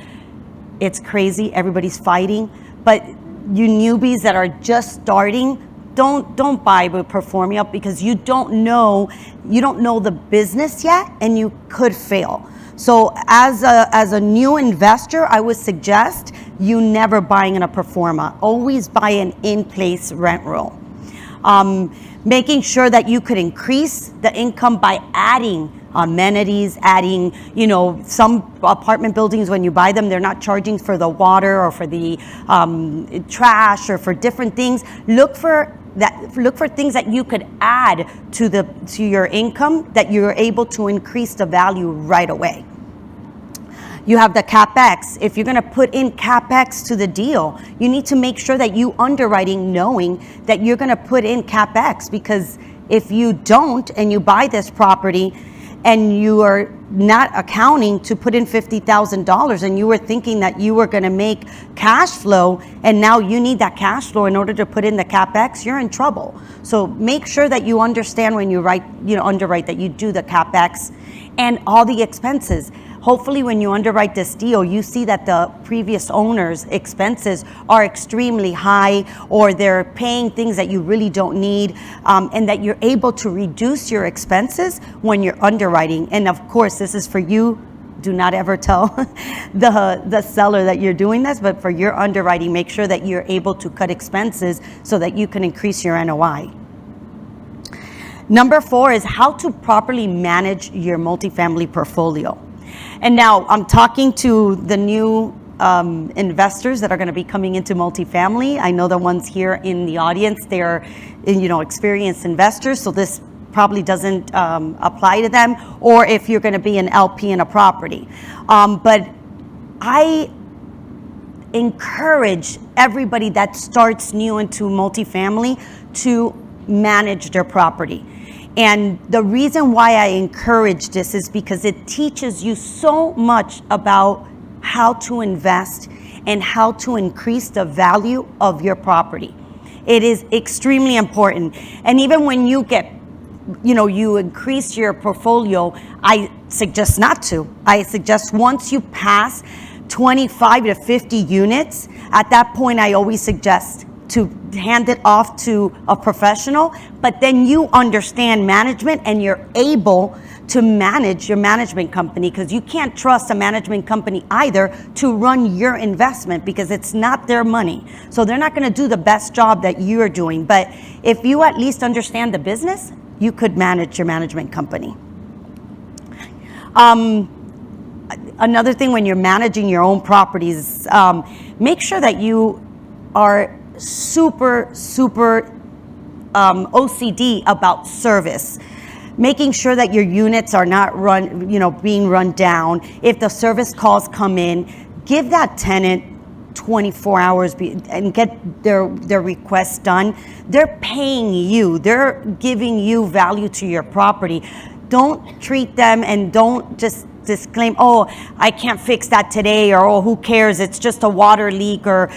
it's crazy. Everybody's fighting. But you newbies that are just starting, don't buy with pro forma, because you don't know the business yet, and you could fail. So as a new investor, I would suggest you never buying in a pro forma. Always buy an in-place rent roll. Making sure that you could increase the income by adding amenities, adding, you know, some apartment buildings, when you buy them, they're not charging for the water or for the trash or for different things. Look for things that you could add to your income, that you're able to increase the value right away. You have the CapEx. If you're going to put in CapEx to the deal, you need to make sure that you underwriting knowing that you're going to put in CapEx, because if you don't and you buy this property and you are not accounting to put in $50,000 and you were thinking that you were going to make cash flow, and now you need that cash flow in order to put in the CapEx, you're in trouble. So make sure that you understand when you underwrite, that you do the CapEx and all the expenses. Hopefully when you underwrite this deal, you see that the previous owner's expenses are extremely high, or they're paying things that you really don't need, and that you're able to reduce your expenses when you're underwriting. And of course, this is for you. Do not ever tell the seller that you're doing this, but for your underwriting, make sure that you're able to cut expenses so that you can increase your NOI. Number 4 is how to properly manage your multifamily portfolio. And now I'm talking to the new investors that are going to be coming into multifamily. I know the ones here in the audience, they're, you know, experienced investors, so this probably doesn't apply to them, or if you're going to be an LP in a property. But I encourage everybody that starts new into multifamily to manage their property. And the reason why I encourage this is because it teaches you so much about how to invest and how to increase the value of your property. It is extremely important. And even when you get, you increase your portfolio, I suggest not to. I suggest once you pass 25 to 50 units, at that point I always suggest to hand it off to a professional, but then you understand management and you're able to manage your management company, because you can't trust a management company either to run your investment because it's not their money. So they're not going to do the best job that you're doing. But if you at least understand the business, you could manage your management company. Another thing when you're managing your own properties, make sure that you are super OCD about service. Making sure that your units are not being run down. If the service calls come in, give that tenant 24 hours and get their requests done. They're paying you. They're giving you value to your property. Don't treat them and don't just disclaim, oh, I can't fix that today, or oh, who cares? It's just a water leak, or,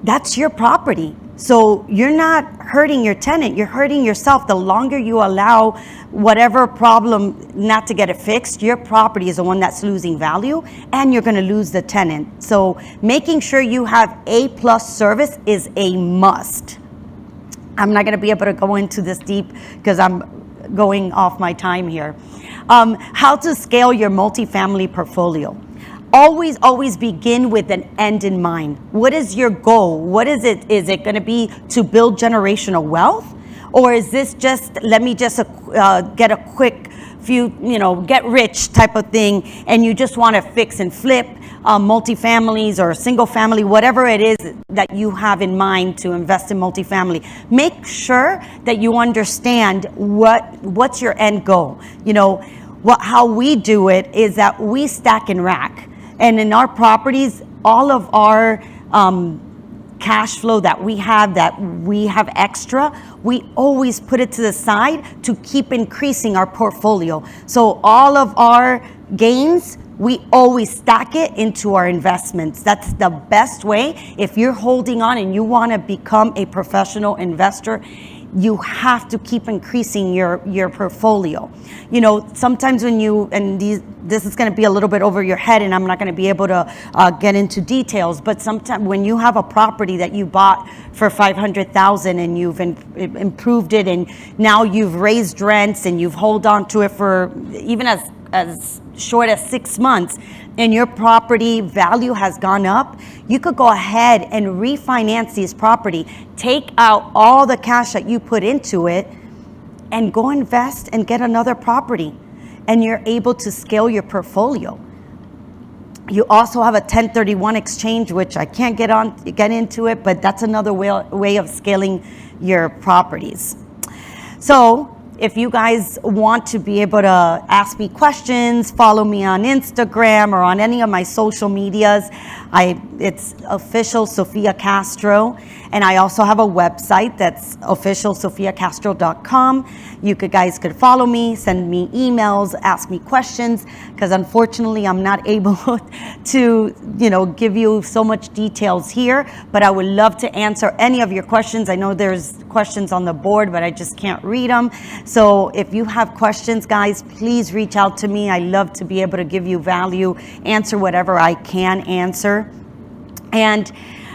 that's your property. So you're not hurting your tenant, you're hurting yourself. The longer you allow whatever problem not to get it fixed, your property is the one that's losing value, and you're gonna lose the tenant. So making sure you have A+ service is a must. I'm not gonna be able to go into this deep because I'm going off my time here. How to scale your multifamily portfolio. Always begin with an end in mind. What is your goal? What is it? Is it going to be to build generational wealth? Or is this just, let me just get a quick few, get rich type of thing, and you just want to fix and flip multifamilies or single family, whatever it is that you have in mind to invest in multifamily. Make sure that you understand what's your end goal. How we do it is that we stack and rack. And in our properties, all of our cash flow that we have extra, we always put it to the side to keep increasing our portfolio. So all of our gains, we always stack it into our investments. That's the best way. If you're holding on and you want to become a professional investor, you have to keep increasing your portfolio. Sometimes when this is going to be a little bit over your head, and I'm not going to be able to get into details, but sometimes when you have a property that you bought for $500,000 and you've improved it, and now you've raised rents and you've held on to it for even as short as 6 months, and your property value has gone up, you could go ahead and refinance this property, take out all the cash that you put into it, and go invest and get another property. And you're able to scale your portfolio. You also have a 1031 exchange, which I can't get into it, but that's another way of scaling your properties. So if you guys want to be able to ask me questions, follow me on Instagram or on any of my social medias. It's official Sophia Castro. And I also have a website that's officialsophiacastro.com. You guys could follow me, send me emails, ask me questions, because unfortunately I'm not able to, give you so much details here, but I would love to answer any of your questions. I know there's questions on the board, but I just can't read them. So if you have questions, guys, please reach out to me. I love to be able to give you value, answer whatever I can answer. And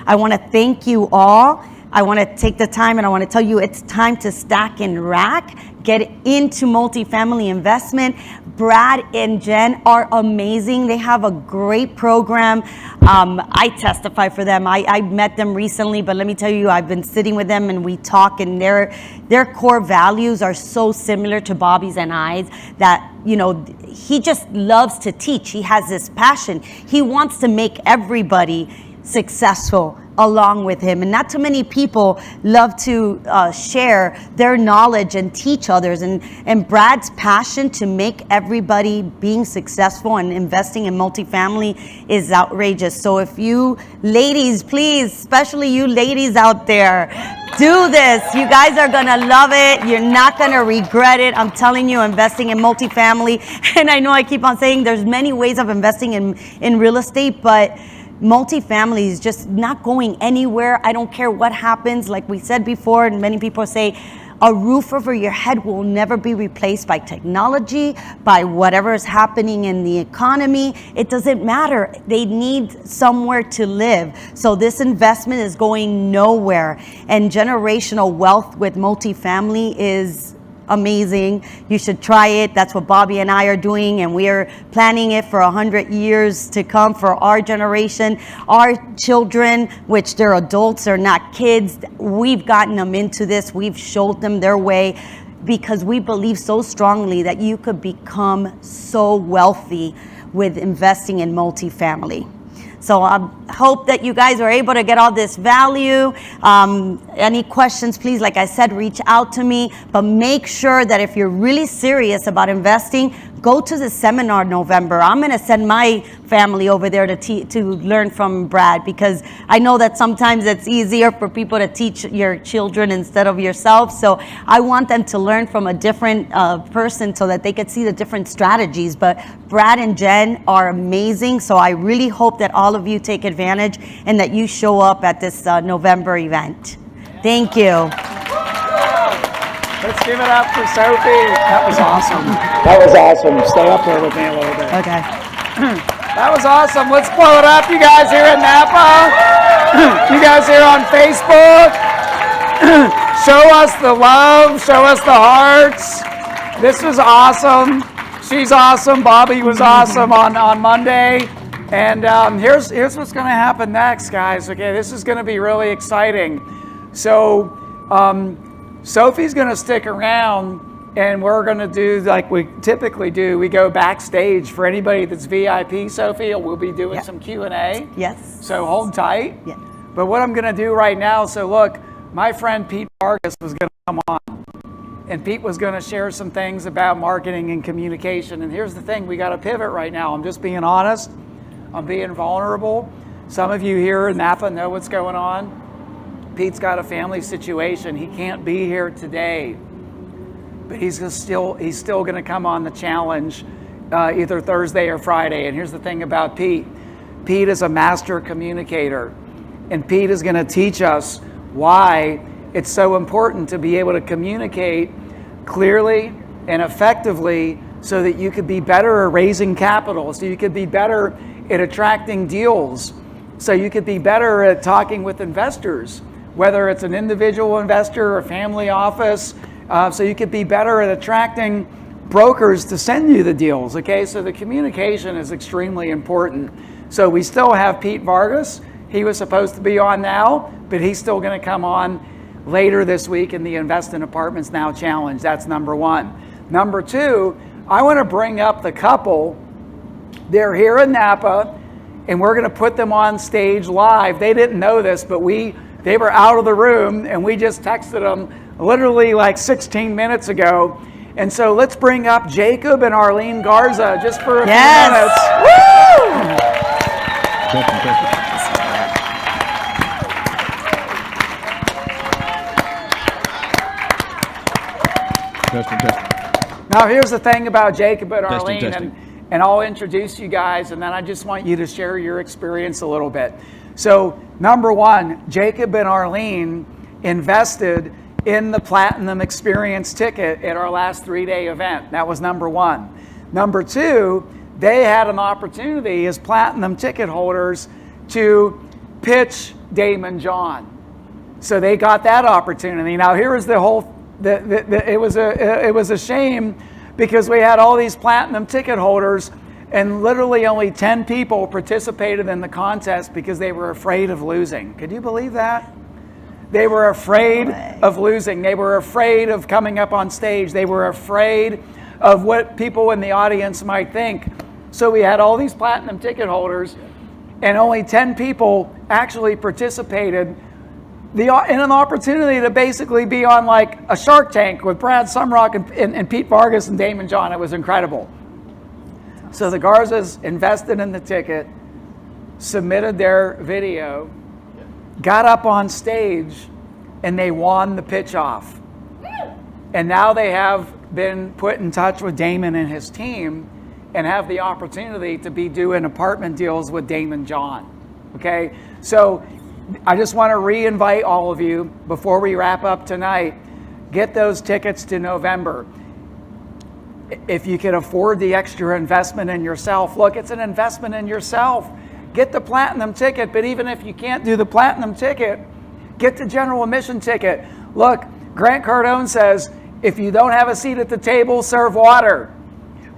I want to thank you all. I want to take the time and I want to tell you it's time to stack and rack, get into multifamily investment. Brad and Jen are amazing. They have a great program. I testify for them. I met them recently, but let me tell you, I've been sitting with them and we talk, and their core values are so similar to Bobby's and I's that, he just loves to teach. He has this passion. He wants to make everybody successful along with him, and not too many people love to share their knowledge and teach others, and Brad's passion to make everybody being successful and investing in multifamily is outrageous. So if you ladies, please, especially you ladies out there, do this. You guys are gonna love it. You're not gonna regret it. I'm telling you, investing in multifamily, and I know I keep on saying there's many ways of investing in real estate, but multifamily is just not going anywhere. I don't care what happens. Like we said before, and many people say, A roof over your head will never be replaced by technology, by whatever is happening in the economy. It doesn't matter. They need somewhere to live. So this investment is going nowhere. And generational wealth with multifamily is amazing. You should try it. That's what Bobby and I are doing, and we are planning it for 100 years to come for our generation. Our children, which they're adults, they're not kids, we've gotten them into this. We've showed them their way because we believe so strongly that you could become so wealthy with investing in multifamily. So I hope that you guys are able to get all this value. Any questions, please, like I said, reach out to me. But make sure that if you're really serious about investing, go to the seminar in November. I'm going to send my family over there to learn from Brad, because I know that sometimes it's easier for people to teach your children instead of yourself. So I want them to learn from a different person so that they could see the different strategies. But Brad and Jen are amazing. So I really hope that all of you take advantage and that you show up at this November event. Thank you. Let's give it up for Sophie. That was awesome. That was awesome. Stay up there with me a little bit. Okay. That was awesome. Let's blow it up. You guys here in Napa. You guys here on Facebook. Show us the love. Show us the hearts. This was awesome. She's awesome. Bobby was awesome on Monday. And here's what's going to happen next, guys. Okay, this is going to be really exciting. So Sophie's going to stick around, and we're going to do like we typically do. We go backstage for anybody that's VIP. Sophie, we'll be doing some Q&A. Yes. So hold tight. Yeah. But what I'm going to do right now, so look, my friend Pete Vargas was going to come on, and Pete was going to share some things about marketing and communication. And here's the thing, we got to pivot right now. I'm just being honest. I'm being vulnerable. Some of you here in Napa know what's going on. Pete's got a family situation. He can't be here today, but he's still going to come on the challenge either Thursday or Friday. And here's the thing about Pete. Pete is a master communicator, and Pete is going to teach us why it's so important to be able to communicate clearly and effectively so that you could be better at raising capital, so you could be better at attracting deals, so you could be better at talking with investors, whether it's an individual investor or family office, so you could be better at attracting brokers to send you the deals, okay? So the communication is extremely important. So we still have Pete Vargas. He was supposed to be on now, but he's still gonna come on later this week in the Invest in Apartments Now Challenge. That's number one. Number two, I wanna bring up the couple. They're here in Napa, and we're gonna put them on stage live. They didn't know this, but they were out of the room, and we just texted them literally like 16 minutes ago. And so let's bring up Jacob and Arlene Garza just for a few minutes. Woo! Now here's the thing about Jacob and Arlene, and I'll introduce you guys, and then I just want you to share your experience a little bit. So number one, Jacob and Arlene invested in the Platinum Experience ticket at our last 3-day event. That was number one. Number two, they had an opportunity as Platinum ticket holders to pitch Damon John. So they got that opportunity. Now here is the whole, it was a shame because we had all these Platinum ticket holders, and literally only 10 people participated in the contest because they were afraid of losing. Could you believe that? They were afraid of losing. They were afraid of coming up on stage. They were afraid of what people in the audience might think. So we had all these Platinum ticket holders, and only 10 people actually participated in an opportunity to basically be on like a Shark Tank with Brad Sumrock and Pete Vargas and Damon John. It was incredible. So the Garzas invested in the ticket, submitted their video, got up on stage, and they won the pitch off. And now they have been put in touch with Damon and his team and have the opportunity to be doing apartment deals with Damon John. Okay, so I just want to re-invite all of you before we wrap up tonight. Get those tickets to November. If you can afford the extra investment in yourself, look, it's an investment in yourself. Get the platinum ticket, but even if you can't do the platinum ticket, get the general admission ticket. Look, Grant Cardone says, if you don't have a seat at the table, serve water.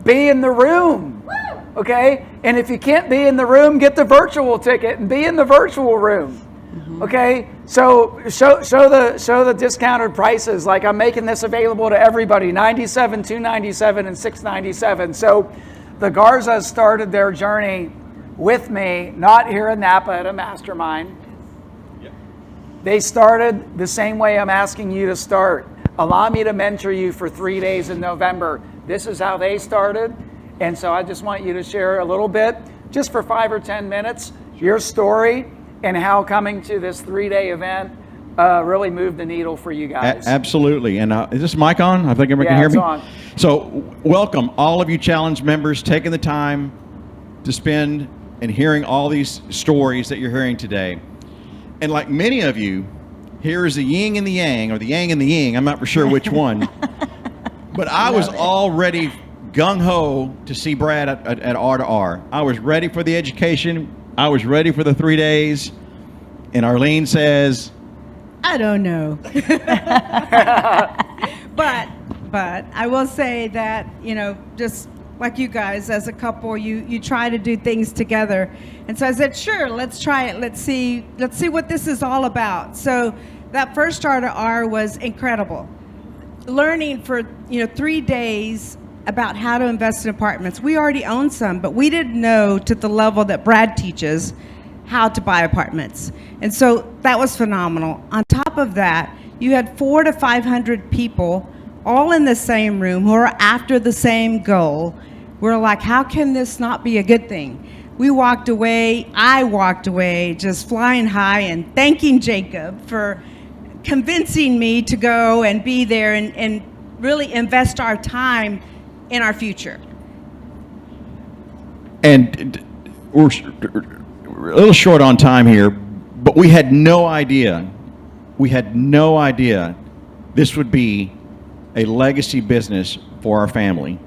Be in the room, okay? And if you can't be in the room, get the virtual ticket and be in the virtual room, okay? So show the discounted prices. Like, I'm making this available to everybody, $97, $297, and $697. So the Garzas started their journey with me, not here in Napa at a mastermind. They started the same way I'm asking you to start. Allow me to mentor you for 3 days in November. This is how they started. And so I just want you to share a little bit, just for 5 or 10 minutes, your story and how coming to this 3-day event really moved the needle for you guys. Absolutely. And is this mic on? I think everybody can hear me. On. So welcome all of you challenge members taking the time to spend and hearing all these stories that you're hearing today. And like many of you, here is the yin and the yang, or the yang and the yin. I'm not for sure which one. But I was already gung-ho to see Brad at R2R. I was ready for the education. I was ready for the 3 days. And Arlene says, I don't know. But I will say that, just like you guys, as a couple, you try to do things together. And so I said, sure, let's try it. Let's see what this is all about. So that first R2R was incredible. Learning for 3 days about how to invest in apartments. We already own some, but we didn't know to the level that Brad teaches how to buy apartments. And so that was phenomenal. On top of that, you had 400 to 500 people all in the same room who are after the same goal. We're like, how can this not be a good thing? I walked away just flying high and thanking Jacob for convincing me to go and be there and really invest our time in our future. And we're a little short on time here, but we had no idea this would be a legacy business for our family.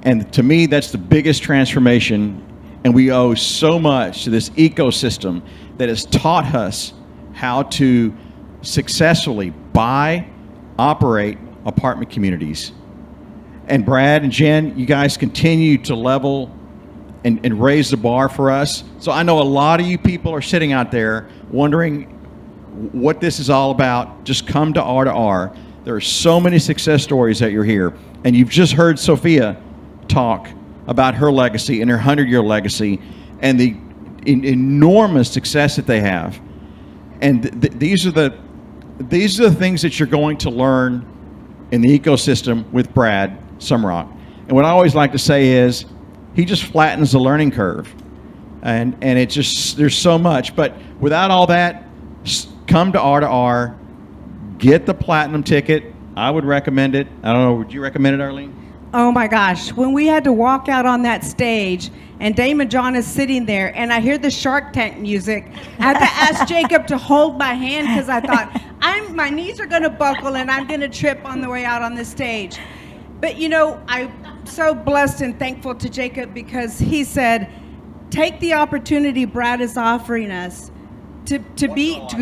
And to me, that's the biggest transformation, and we owe so much to this ecosystem that has taught us how to successfully buy, operate apartment communities. And Brad and Jen, you guys continue to level and raise the bar for us. So I know a lot of you people are sitting out there wondering what this is all about. Just come to R2R. There are so many success stories that you're here. And you've just heard Sophia talk about her legacy and her 100-year legacy and the enormous success that they have. And these are the things that you're going to learn in the ecosystem with Brad Sumrock. And what I always like to say is, he just flattens the learning curve. And it's just, there's so much. But without all that, come to R2R, get the platinum ticket. I would recommend it. I don't know, would you recommend it, Arlene? Oh my gosh, when we had to walk out on that stage and Damon John is sitting there and I hear the Shark Tank music, I had to ask Jacob to hold my hand because I thought, my knees are going to buckle and I'm going to trip on the way out on the stage. But I'm so blessed and thankful to Jacob because he said, take the opportunity Brad is offering us to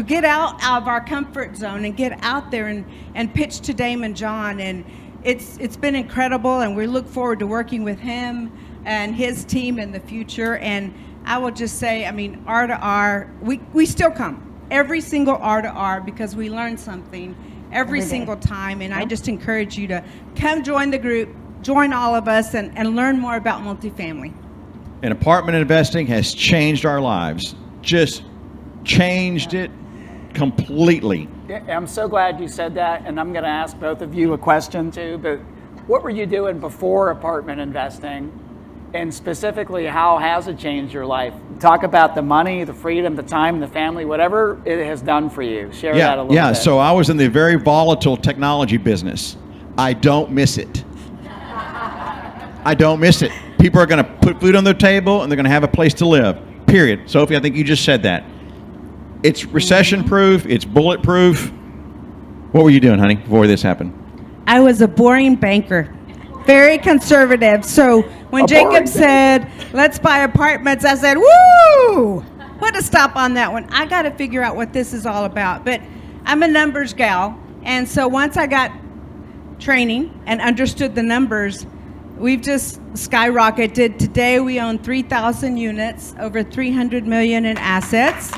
get out of our comfort zone and get out there and pitch to Damon John. And it's been incredible, and we look forward to working with him and his team in the future. And I will just say, R2R, we still come every single R2R because we learn something every single time. And I just encourage you to come join the group, join all of us, and learn more about multifamily. And apartment investing has changed our lives. Just changed it completely. I'm so glad you said that, and I'm going to ask both of you a question too, but what were you doing before apartment investing? And specifically, how has it changed your life? Talk about the money, the freedom, the time, the family, whatever it has done for you. Share that a little bit. Yeah, so I was in the very volatile technology business. I don't miss it. I don't miss it. People are going to put food on their table, and they're going to have a place to live, period. Sophie, I think you just said that. It's recession-proof. It's bulletproof. What were you doing, honey, before this happened? I was a boring banker, very conservative. So when Jacob said, let's buy apartments, I said, woo! Put a stop on that one. I got to figure out what this is all about. But I'm a numbers gal. And so once I got training and understood the numbers, we've just skyrocketed. Today we own 3,000 units, over 300 million in assets.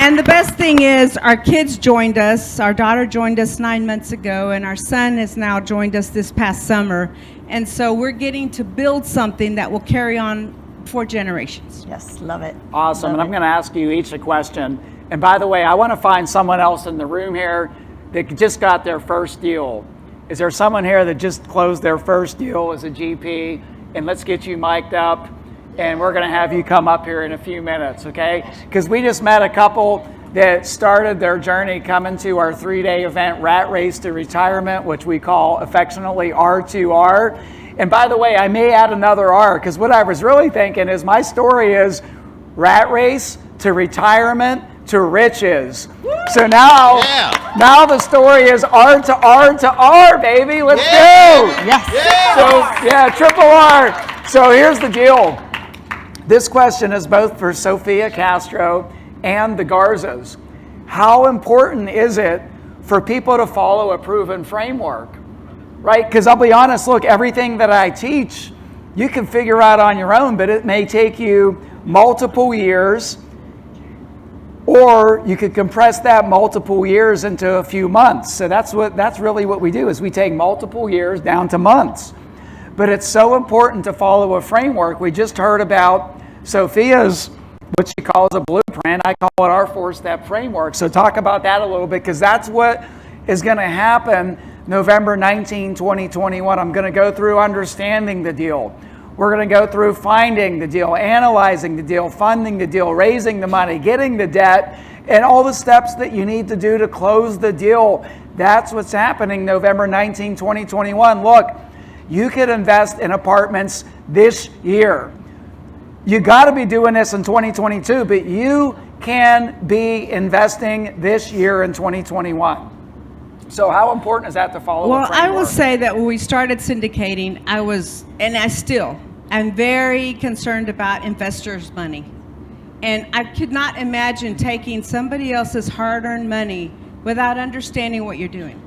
And the best thing is our kids joined us. Our daughter joined us 9 months ago, and our son has now joined us this past summer. And so we're getting to build something that will carry on for generations. Yes, love it. Awesome. Love And I'm it. going to ask you each a question. And by the way, I want to find someone else in the room here that just got their first deal. Is there someone here that just closed their first deal as a GP? And let's get you mic'd up. And we're going to have you come up here in a few minutes, okay? Because we just met a couple that started their journey coming to our 3-day event, Rat Race to Retirement, which we call affectionately R2R. And by the way, I may add another R, because what I was really thinking is my story is Rat Race to Retirement to Riches. So now the story is R to R to R, baby. Let's go. Yes. So, yeah, triple R. So here's the deal. This question is both for Sophia Castro and the Garzas. How important is it for people to follow a proven framework? Right? Because I'll be honest, look, everything that I teach, you can figure out on your own, but it may take you multiple years, or you could compress that multiple years into a few months. So that's really what we do, is we take multiple years down to months. But it's so important to follow a framework. We just heard about Sophia's, what she calls a blueprint. I call it our 4-step framework. So talk about that a little bit, because that's what is going to happen November 19, 2021. I'm going to go through understanding the deal. We're going to go through finding the deal, analyzing the deal, funding the deal, raising the money, getting the debt, and all the steps that you need to do to close the deal. That's what's happening November 19, 2021. Look, you could invest in apartments this year. You got to be doing this in 2022, but you can be investing this year in 2021. So how important is that to follow a framework? Well, I will say that when we started syndicating, I'm very concerned about investors' money. And I could not imagine taking somebody else's hard-earned money without understanding what you're doing.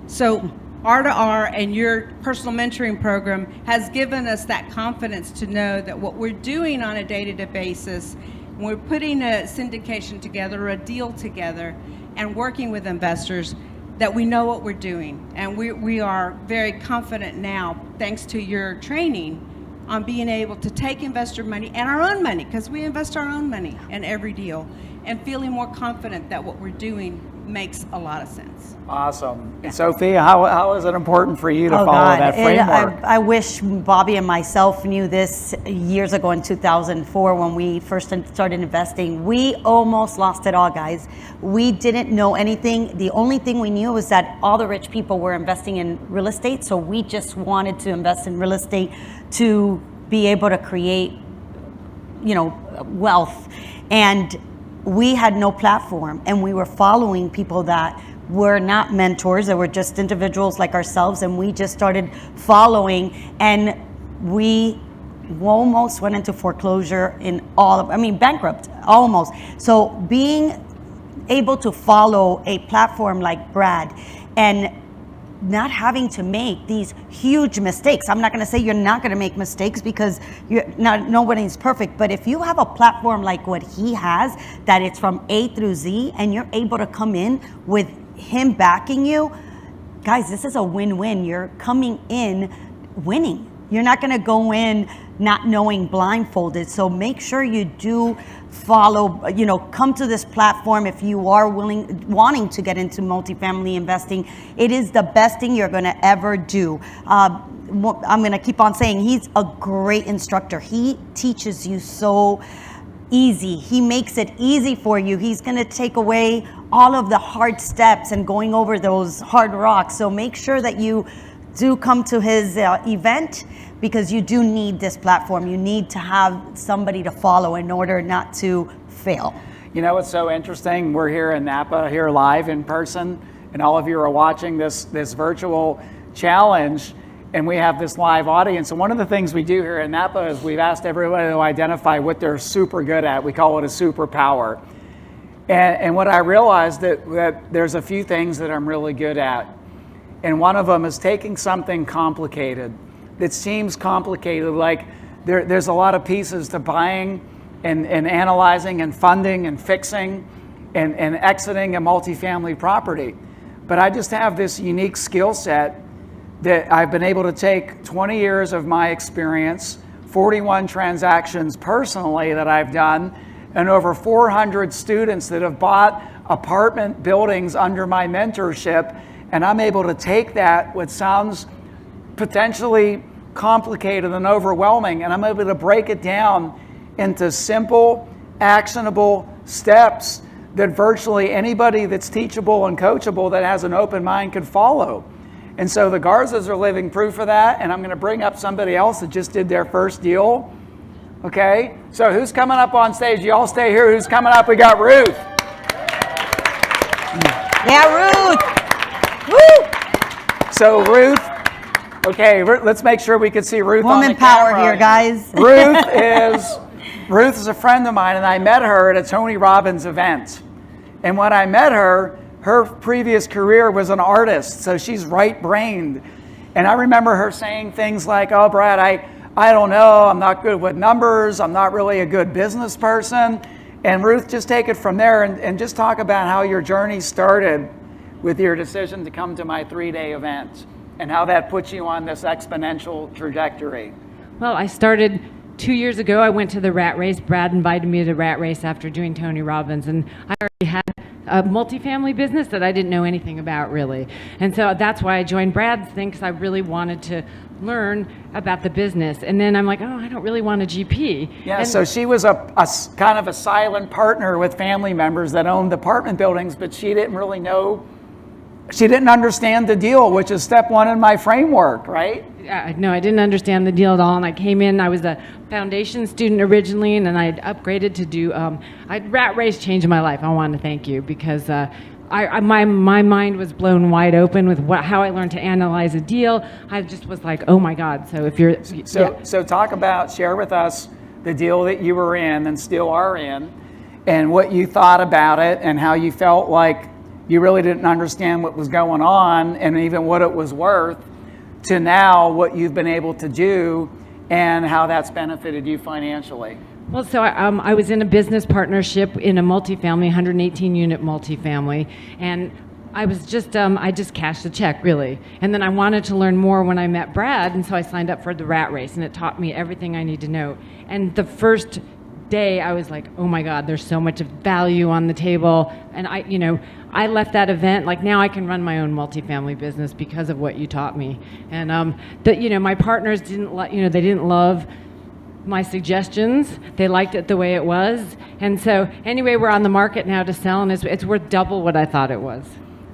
So R2R and your personal mentoring program has given us that confidence to know that what we're doing on a day-to-day basis, when we're putting a syndication together, or a deal together, and working with investors, that we know what we're doing. And we are very confident now, thanks to your training, on being able to take investor money and our own money, because we invest our own money in every deal, and feeling more confident that what we're doing makes a lot of sense. Awesome. And Sophia, how is it important for you to follow that And framework? I wish Bobby and myself knew this years ago in 2004 when we first started investing. We almost lost it all, guys. We didn't know anything. The only thing we knew was that all the rich people were investing in real estate, so we just wanted to invest in real estate to be able to create, wealth. And we had no platform, and we were following people that were not mentors, they were just individuals like ourselves, and we just started following, and we almost went into foreclosure bankrupt, almost. So being able to follow a platform like Brad and not having to make these huge mistakes. I'm not going to say you're not going to make mistakes, because nobody's perfect. But if you have a platform like what he has, that it's from A through Z, and you're able to come in with him backing you, guys, this is a win-win. You're coming in winning. You're not going to go in not knowing, blindfolded. So make sure you do follow, come to this platform if you are wanting to get into multifamily investing. It is the best thing you're going to ever do. I'm going to keep on saying he's a great instructor. He teaches you so easy. He makes it easy for you. He's going to take away all of the hard steps and going over those hard rocks. So make sure that you do come to his event, because you do need this platform. You need to have somebody to follow in order not to fail. You know what's so interesting? We're here in Napa, here live in person, and all of you are watching this virtual challenge, and we have this live audience. And one of the things we do here in Napa is we've asked everybody to identify what they're super good at. We call it a superpower. And what I realized that there's a few things that I'm really good at. And one of them is taking something complicated that seems complicated, like there's a lot of pieces to buying and analyzing and funding and fixing and exiting a multifamily property. But I just have this unique skill set that I've been able to take 20 years of my experience, 41 transactions personally that I've done, and over 400 students that have bought apartment buildings under my mentorship, and I'm able to take that, what sounds potentially complicated and overwhelming, and I'm able to break it down into simple, actionable steps that virtually anybody that's teachable and coachable that has an open mind could follow. And so the Garzas are living proof of that, and I'm going to bring up somebody else that just did their first deal. Okay, so who's coming up on stage? You all stay here. Who's coming up? We got Ruth. Yeah, Ruth. Woo! So Ruth, okay, let's make sure we can see Ruth on the Woman power camera. here, guys. Ruth is a friend of mine, and I met her at a Tony Robbins event. And when I met her, her previous career was an artist, so she's right-brained. And I remember her saying things like, oh, Brad, I don't know, I'm not good with numbers, I'm not really a good business person. And Ruth, just take it from there and just talk about how your journey started with your decision to come to my 3-day event and how that puts you on this exponential trajectory. Well, I started 2 years ago. I went to the rat race. Brad invited me to the rat race after doing Tony Robbins, and I already had a multifamily business that I didn't know anything about really. And so that's why I joined Brad's thing, because I really wanted to learn about the business. And then I'm like, oh, I don't really want a GP. Yeah, and so she was a kind of a silent partner with family members that owned apartment buildings, but she didn't really know, she didn't understand the deal, which is step one in my framework, right? No, I didn't understand the deal at all. And I came in, I was a foundation student originally, and then I upgraded to do, rat race changed my life. I want to thank you, because my mind was blown wide open with how I learned to analyze a deal. I just was like, oh my God. So if you're... So talk about, share with us the deal that you were in and still are in, and what you thought about it, and how you felt like you really didn't understand what was going on and even what it was worth, to now what you've been able to do and how that's benefited you financially. Well, so I was in a business partnership in a multifamily, 118 unit multifamily, and I was just, I just cashed a check really. And then I wanted to learn more when I met Brad, and so I signed up for the rat race, and it taught me everything I need to know. And the first day I was like, oh my God, there's so much value on the table. And I left that event, like now I can run my own multifamily business because of what you taught me. And my partners didn't they didn't love my suggestions. They liked it the way it was. And so anyway, we're on the market now to sell, and it's worth double what I thought it was.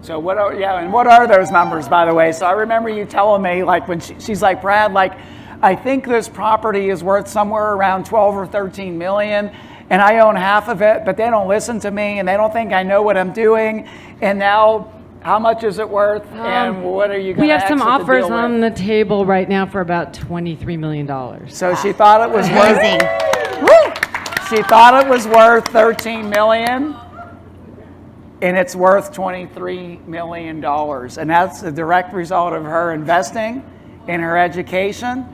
So what are those numbers, by the way? So I remember you telling me, like, when she's like, Brad, like, I think this property is worth somewhere around 12 or 13 million, and I own half of it, but they don't listen to me, and they don't think I know what I'm doing. And now, how much is it worth, and what are you going to exit the deal with? We have some offers on the table right now for about $23 million. So she thought it was she thought it was worth 13 million, and it's worth $23 million. And that's the direct result of her investing in her education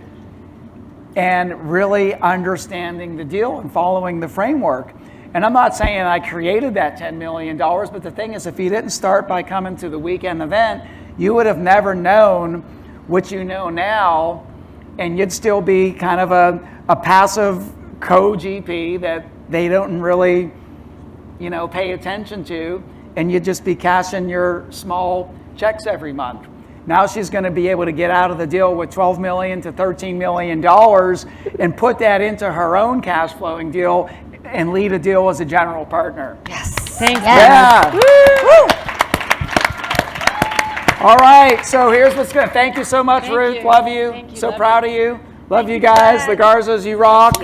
and really understanding the deal and following the framework. And I'm not saying I created that $10 million, but the thing is, if you didn't start by coming to the weekend event, you would have never known what you know now, and you'd still be kind of a passive co-GP that they don't really, pay attention to, and you'd just be cashing your small checks every month. Now she's going to be able to get out of the deal with $12 million to $13 million and put that into her own cash flowing deal and lead a deal as a general partner. Yes. Thanks. Yeah. Woo! All right. So here's what's going to, thank you so much, Ruth. Love you. So proud of you. Love you guys. The Garzas, you rock.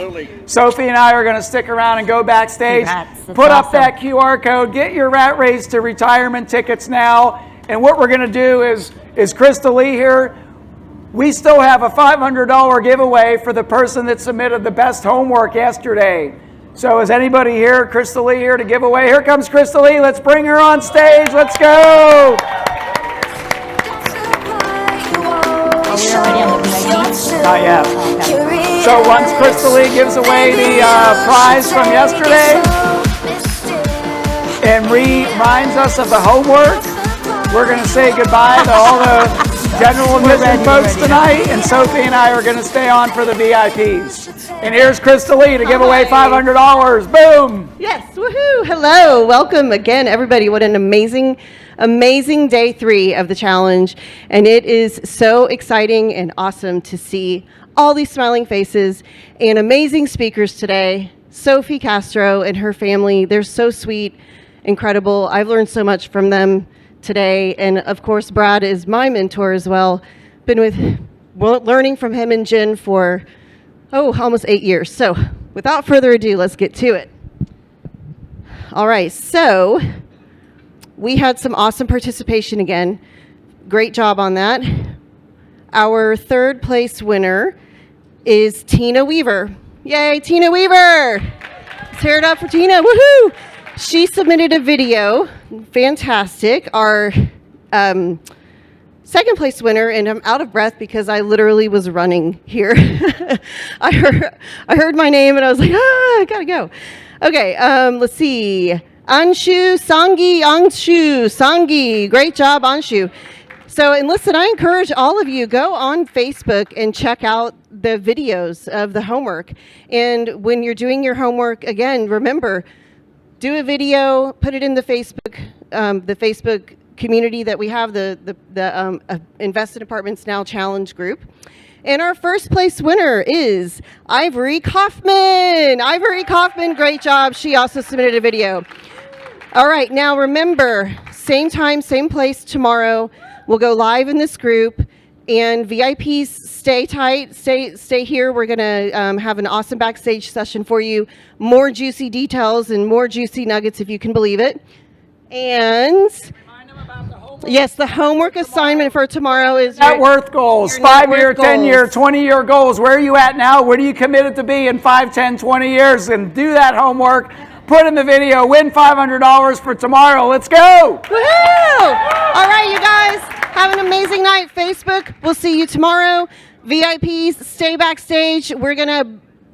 Sophie and I are going to stick around and go backstage. Put up that QR code. Get your Rat Race to Retirement tickets now. And what we're going to do is Krista Lee here. We still have a $500 giveaway for the person that submitted the best homework yesterday. So is anybody here, Krista Lee, here to give away? Here comes Krista Lee. Let's bring her on stage. Let's go. Not yet. So once Krista Lee gives away the prize from yesterday and reminds us of the homework, we're going to say goodbye to all the general admission folks tonight, and Sophie and I are going to stay on for the VIPs. And here's Krista Lee to give away $500. Boom! Yes, woohoo! Hello, welcome again, everybody. What an amazing day 3 of the challenge, and it is so exciting and awesome to see all these smiling faces and amazing speakers today. Sophia Castro and her family, they're so sweet, incredible. I've learned so much from them today, and of course Brad is my mentor as well. Been learning from him and Jen for almost 8 years. So without further ado, let's get to it. All right, so we had some awesome participation again. Great job on that. Our 3rd place winner is Tina Weaver. Yay, Tina Weaver! Let's hear it up for Tina. Woohoo! She submitted a video. Fantastic. Our 2nd place winner, and I'm out of breath because I literally was running here. I heard my name and I was like, I gotta go. Okay, let's see. Anshu Sangi. Great job, Anshu. So, and listen, I encourage all of you, go on Facebook and check out the videos of the homework. And when you're doing your homework, again, remember, do a video, put it in the Facebook community that we have, the Invest in Apartments Now Challenge group. And our 1st place winner is Ivory Kaufman. Ivory Kaufman, great job. She also submitted a video. All right, now remember, same time, same place tomorrow. We'll go live in this group, and VIPs, stay tight, stay here. We're gonna have an awesome backstage session for you. More juicy details and more juicy nuggets, if you can believe it. And yes, the homework assignment for tomorrow is net worth goals, 5-year, 10-year, 20-year goals. Where are you at now? What are you committed to be in 5, 10, 20 years? And do that homework. Put in the video. Win $500 for tomorrow. Let's go. Woohoo! All right, you guys, have an amazing night. Facebook, we'll see you tomorrow. VIPs, stay backstage. We're going to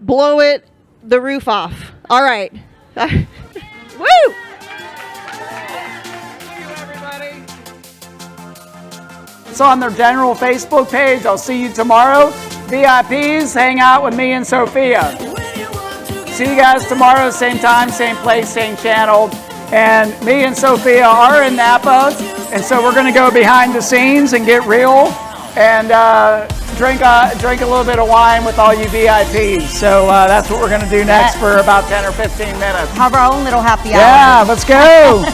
blow the roof off. All right. Woo! It's on their general Facebook page. I'll see you tomorrow. VIPs, hang out with me and Sophia. See you guys tomorrow, same time, same place, same channel. And me and Sophia are in Napa, and so we're going to go behind the scenes and get real and drink a little bit of wine with all you VIPs. So that's what we're going to do next for about 10 or 15 minutes. Have our own little happy hour. Yeah, let's go.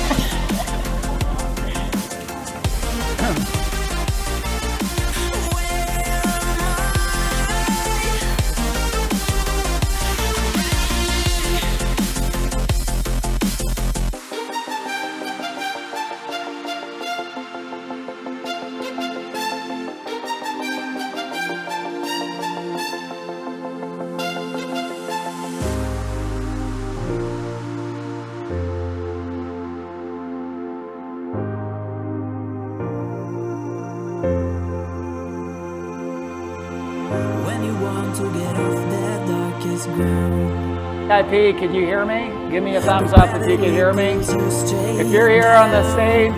VIP, could you hear me? Give me a thumbs up if you can hear me. If you're here on the stage,